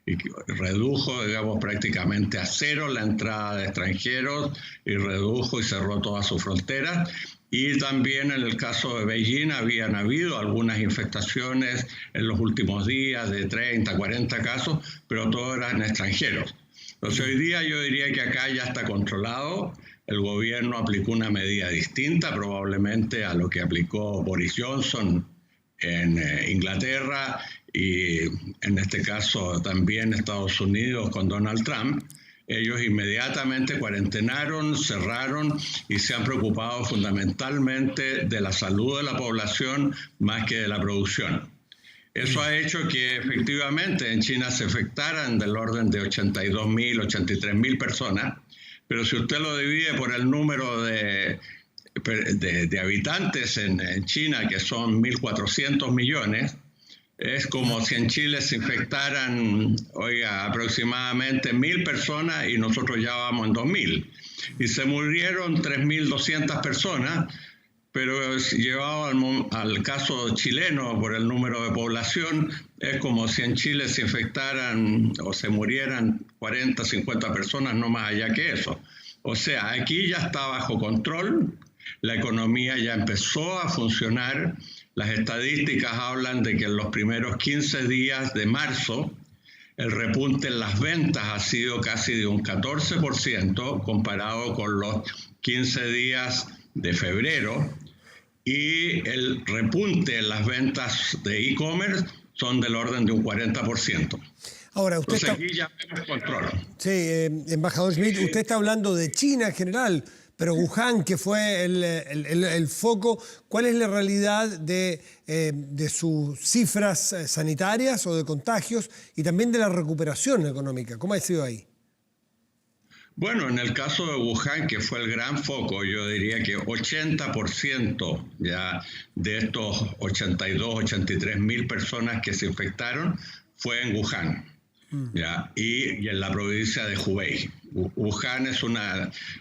y redujo, digamos, prácticamente a cero la entrada de extranjeros, y redujo y cerró todas sus fronteras. Y también en el caso de Beijing habían habido algunas infectaciones en los últimos días de 30, 40 casos, pero todos eran extranjeros. Entonces hoy día yo diría que acá ya está controlado. El gobierno aplicó una medida distinta probablemente a lo que aplicó Boris Johnson en Inglaterra, y en este caso también Estados Unidos con Donald Trump. Ellos inmediatamente cuarentenaron, cerraron y se han preocupado fundamentalmente de la salud de la población más que de la producción. Eso ha hecho que efectivamente en China se infectaran del orden de 82.000, 83.000 personas, pero si usted lo divide por el número de habitantes en China, que son 1.400 millones, es como si en Chile se infectaran, aproximadamente 1.000 personas y nosotros ya vamos en 2.000. Y se murieron 3.200 personas, pero llevado al caso chileno por el número de población, es como si en Chile se infectaran o se murieran 40, 50 personas, no más allá que eso. O sea, aquí ya está bajo control, la economía ya empezó a funcionar. Las estadísticas hablan de que en los primeros 15 días de marzo el repunte en las ventas ha sido casi de un 14% comparado con los 15 días de febrero, y el repunte en las ventas de e-commerce son del orden de un 40%. Ahora, usted Entonces aquí ya vemos control. Sí, embajador Schmidt, usted está hablando de China en general, pero Wuhan, que fue el foco, ¿cuál es la realidad de sus cifras sanitarias o de contagios y también de la recuperación económica? ¿Cómo ha sido ahí? Bueno, en el caso de Wuhan, que fue el gran foco, yo diría que 80% ya de estos 82, 83.000 personas que se infectaron fue en Wuhan. ¿Ya? Y en la provincia de Hubei. Wuhan es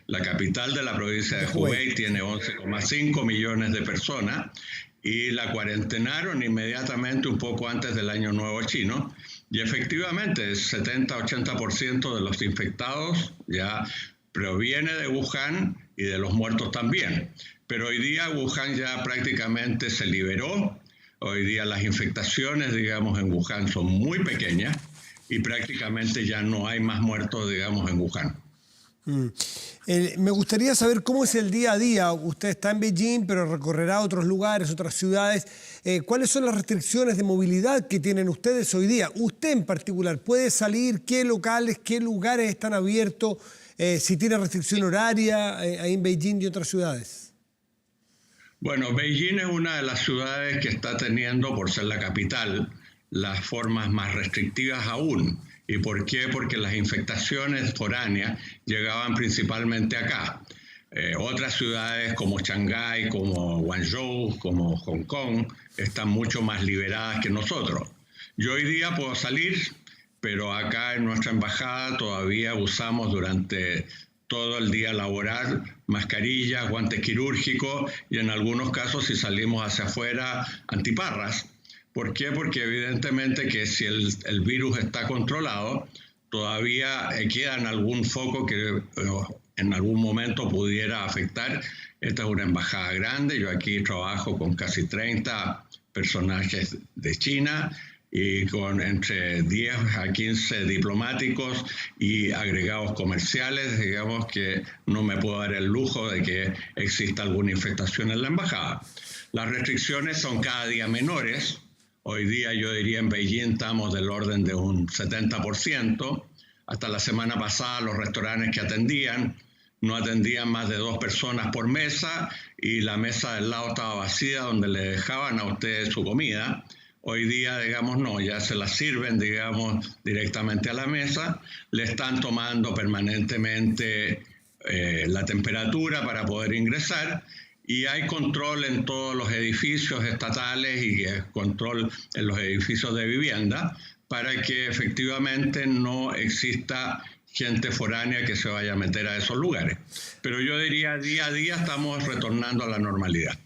la capital de la provincia de Hubei, tiene 11,5 millones de personas, y la cuarentenaron inmediatamente un poco antes del Año Nuevo Chino, y efectivamente 70-80% de los infectados ya proviene de Wuhan y de los muertos también. Pero hoy día Wuhan ya prácticamente se liberó. Hoy día las infectaciones, digamos, en Wuhan son muy pequeñas, y prácticamente ya no hay más muertos, digamos, en Wuhan. Me gustaría saber cómo es el día a día. Usted está en Beijing, pero recorrerá otros lugares, otras ciudades. ¿Cuáles son las restricciones de movilidad que tienen ustedes hoy día? Usted en particular, ¿puede salir? ¿Qué locales, qué lugares están abiertos? Si tiene restricción horaria ahí en Beijing y otras ciudades. Bueno, Beijing es una de las ciudades que está teniendo, por ser la capital, las formas más restrictivas aún. ¿Y por qué? Porque las infectaciones foráneas llegaban principalmente acá. Otras ciudades como Shanghái, como Guangzhou, como Hong Kong, están mucho más liberadas que nosotros. Yo hoy día puedo salir, pero acá en nuestra embajada todavía usamos durante todo el día laboral mascarillas, guantes quirúrgicos y en algunos casos, si salimos hacia afuera, antiparras. ¿Por qué? Porque evidentemente que si el virus está controlado, todavía queda en algún foco que en algún momento pudiera afectar. Esta es una embajada grande, yo aquí trabajo con casi 30 personajes de China y con entre 10 a 15 diplomáticos y agregados comerciales, digamos que no me puedo dar el lujo de que exista alguna infectación en la embajada. Las restricciones son cada día menores. Hoy día yo diría en Beijing estamos del orden de un 70%. Hasta la semana pasada los restaurantes que atendían no atendían más de 2 personas por mesa y la mesa del lado estaba vacía donde le dejaban a ustedes su comida. Hoy día, digamos, no, ya se la sirven, digamos, directamente a la mesa. Le están tomando permanentemente la temperatura para poder ingresar. Y hay control en todos los edificios estatales y control en los edificios de vivienda para que efectivamente no exista gente foránea que se vaya a meter a esos lugares. Pero yo diría día a día estamos retornando a la normalidad.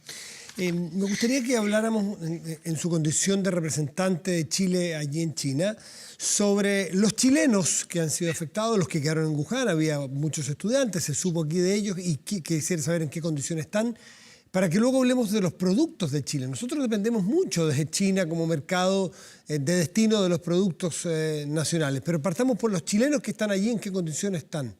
Me gustaría que habláramos en su condición de representante de Chile allí en China sobre los chilenos que han sido afectados, los que quedaron en Wuhan. Había muchos estudiantes, se supo aquí de ellos y quisiera saber en qué condiciones están, para que luego hablemos de los productos de Chile. Nosotros dependemos mucho de China como mercado de destino de los productos nacionales, pero partamos por los chilenos que están allí, ¿en qué condiciones están?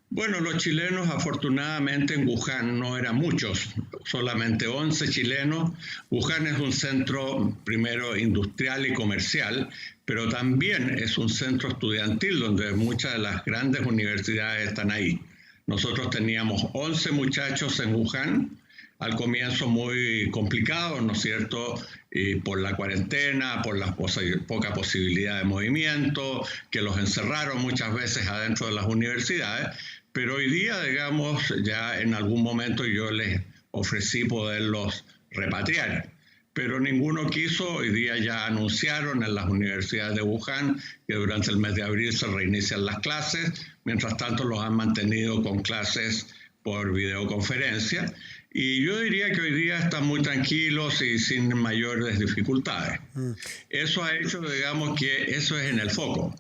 Bueno, los chilenos afortunadamente en Wuhan no eran muchos, solamente 11 chilenos. Wuhan es un centro primero industrial y comercial, pero también es un centro estudiantil donde muchas de las grandes universidades están ahí. Nosotros teníamos 11 muchachos en Wuhan, al comienzo muy complicado, ¿no es cierto? Y por la cuarentena, por la poca posibilidad de movimiento, que los encerraron muchas veces adentro de las universidades. Pero hoy día, digamos, ya en algún momento yo les ofrecí poderlos repatriar, pero ninguno quiso. Hoy día ya anunciaron en las universidades de Wuhan que durante el mes de abril se reinician las clases, mientras tanto los han mantenido con clases por videoconferencia. Y yo diría que hoy día están muy tranquilos y sin mayores dificultades. Eso ha hecho, digamos, que eso es en el foco.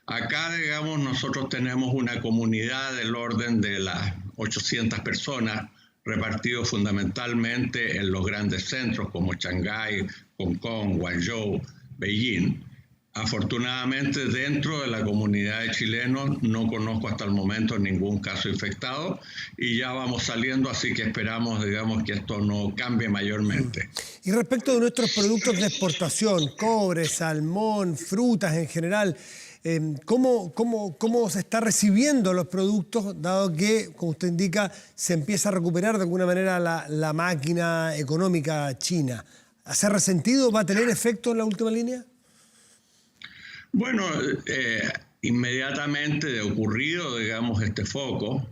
Acá, digamos, nosotros tenemos una comunidad del orden de las 800 personas repartidos fundamentalmente en los grandes centros como Shanghái, Hong Kong, Guangzhou, Beijing. Afortunadamente, dentro de la comunidad de chilenos no conozco hasta el momento ningún caso infectado y ya vamos saliendo, así que esperamos, digamos, que esto no cambie mayormente. Y respecto de nuestros productos de exportación, cobre, salmón, frutas en general, ¿cómo se está recibiendo los productos, dado que, como usted indica, se empieza a recuperar de alguna manera la máquina económica china? ¿Se ha resentido? ¿Va a tener efecto en la última línea? Bueno, inmediatamente de ocurrido, digamos, este foco,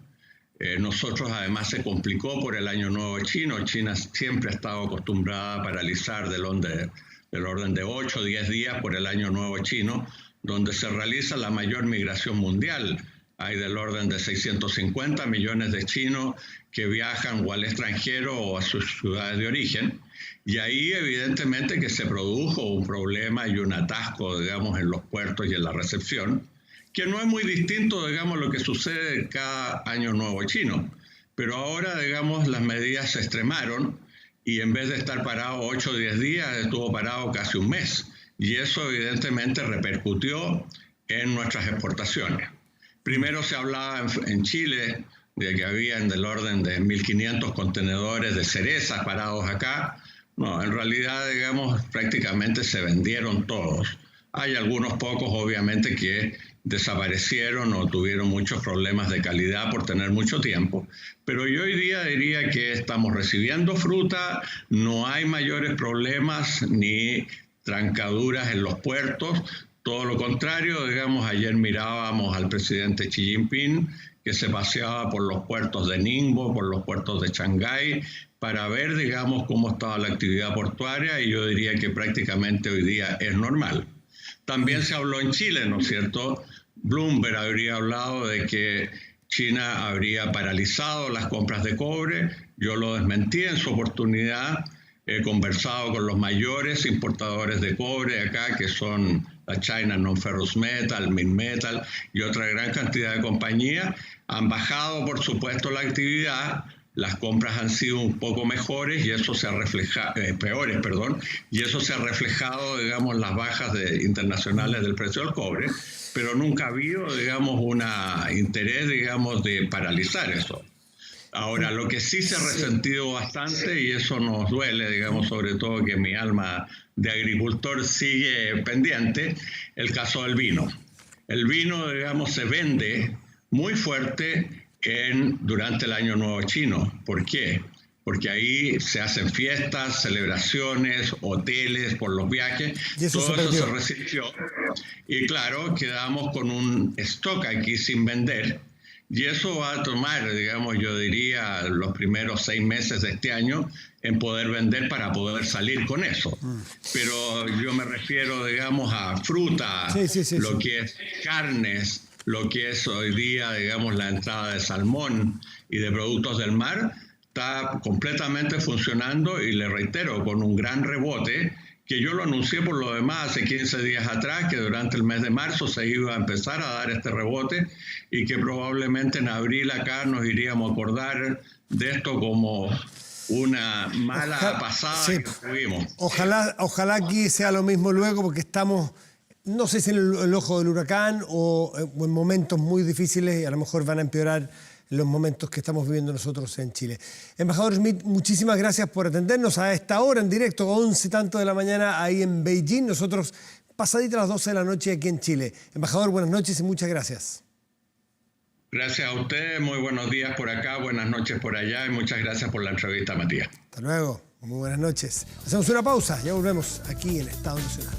nosotros además se complicó por el Año Nuevo chino. China siempre ha estado acostumbrada a paralizar del orden de 8 o 10 días por el Año Nuevo chino, donde se realiza la mayor migración mundial. Hay del orden de 650 millones de chinos que viajan o al extranjero o a sus ciudades de origen. Y ahí evidentemente que se produjo un problema y un atasco, digamos, en los puertos y en la recepción, que no es muy distinto, digamos, lo que sucede cada Año Nuevo chino. Pero ahora, digamos, las medidas se extremaron y en vez de estar parado 8 o 10 días, estuvo parado casi un mes. Y eso evidentemente repercutió en nuestras exportaciones. Primero se hablaba en Chile de que habían del orden de 1.500 contenedores de cerezas parados acá. No, en realidad, digamos, prácticamente se vendieron todos. Hay algunos pocos, obviamente, que desaparecieron o tuvieron muchos problemas de calidad por tener mucho tiempo. Pero yo hoy día diría que estamos recibiendo fruta, no hay mayores problemas ni trancaduras en los puertos. Todo lo contrario, digamos, ayer mirábamos al presidente Xi Jinping que se paseaba por los puertos de Ningbo, por los puertos de Shanghái, para ver, digamos, cómo estaba la actividad portuaria, y yo diría que prácticamente hoy día es normal. También se habló en Chile, ¿no es cierto? Bloomberg habría hablado de que China habría paralizado las compras de cobre. Yo lo desmentí en su oportunidad. He conversado con los mayores importadores de cobre acá, que son la China Non-Ferrous Metal, Minmetal y otra gran cantidad de compañías. Han bajado, por supuesto, la actividad. Las compras han sido un poco mejores y eso se ha reflejado, y eso se ha reflejado, digamos, las bajas internacionales del precio del cobre, pero nunca ha habido, digamos, un interés, digamos, de paralizar eso. Ahora, lo que sí se ha resentido bastante, y eso nos duele, digamos, sobre todo que mi alma de agricultor sigue pendiente, el caso del vino. El vino, digamos, se vende muy fuerte durante el Año Nuevo Chino. ¿Por qué? Porque ahí se hacen fiestas, celebraciones, hoteles por los viajes, todo eso se resistió. Y claro, quedamos con un stock aquí sin vender. Y eso va a tomar, digamos, yo diría, los primeros 6 meses de este año en poder vender para poder salir con eso. Pero yo me refiero, digamos, a fruta, lo que es carnes, lo que es hoy día, digamos, la entrada de salmón y de productos del mar, está completamente funcionando, y le reitero, con un gran rebote, que yo lo anuncié por lo demás hace 15 días atrás, que durante el mes de marzo se iba a empezar a dar este rebote y que probablemente en abril acá nos iríamos a acordar de esto como una mala pasada que tuvimos. Ojalá aquí sea lo mismo luego, porque estamos, no sé si en el ojo del huracán o en momentos muy difíciles, y a lo mejor van a empeorar los momentos que estamos viviendo nosotros en Chile. Embajador Schmidt, muchísimas gracias por atendernos a esta hora en directo, 11 tanto de la mañana ahí en Beijing, nosotros pasadita las 12 de la noche aquí en Chile. Embajador, buenas noches y muchas gracias. Gracias a ustedes, muy buenos días por acá, buenas noches por allá, y muchas gracias por la entrevista, Matías. Hasta luego, muy buenas noches. Hacemos una pausa, ya volvemos aquí en Estado Nacional.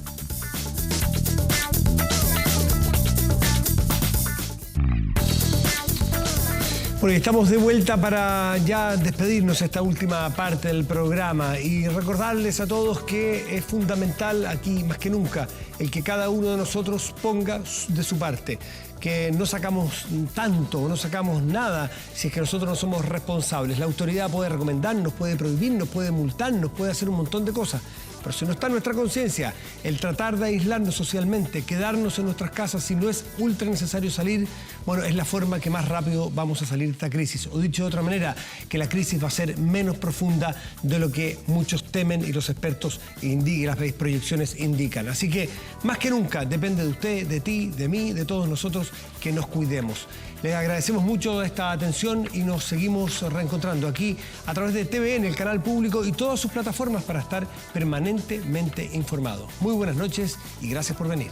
Bueno, estamos de vuelta para ya despedirnos esta última parte del programa y recordarles a todos que es fundamental aquí más que nunca el que cada uno de nosotros ponga de su parte, que no sacamos tanto, no sacamos nada si es que nosotros no somos responsables. La autoridad puede recomendarnos, puede prohibirnos, puede multarnos, puede hacer un montón de cosas. Pero si no está en nuestra conciencia el tratar de aislarnos socialmente, quedarnos en nuestras casas si no es ultra necesario salir, bueno, es la forma que más rápido vamos a salir de esta crisis. O dicho de otra manera, que la crisis va a ser menos profunda de lo que muchos temen y los expertos y las proyecciones indican. Así que, más que nunca, depende de usted, de ti, de mí, de todos nosotros, que nos cuidemos. Les agradecemos mucho esta atención y nos seguimos reencontrando aquí a través de TVN, el canal público y todas sus plataformas para estar permanentemente informados. Muy buenas noches y gracias por venir.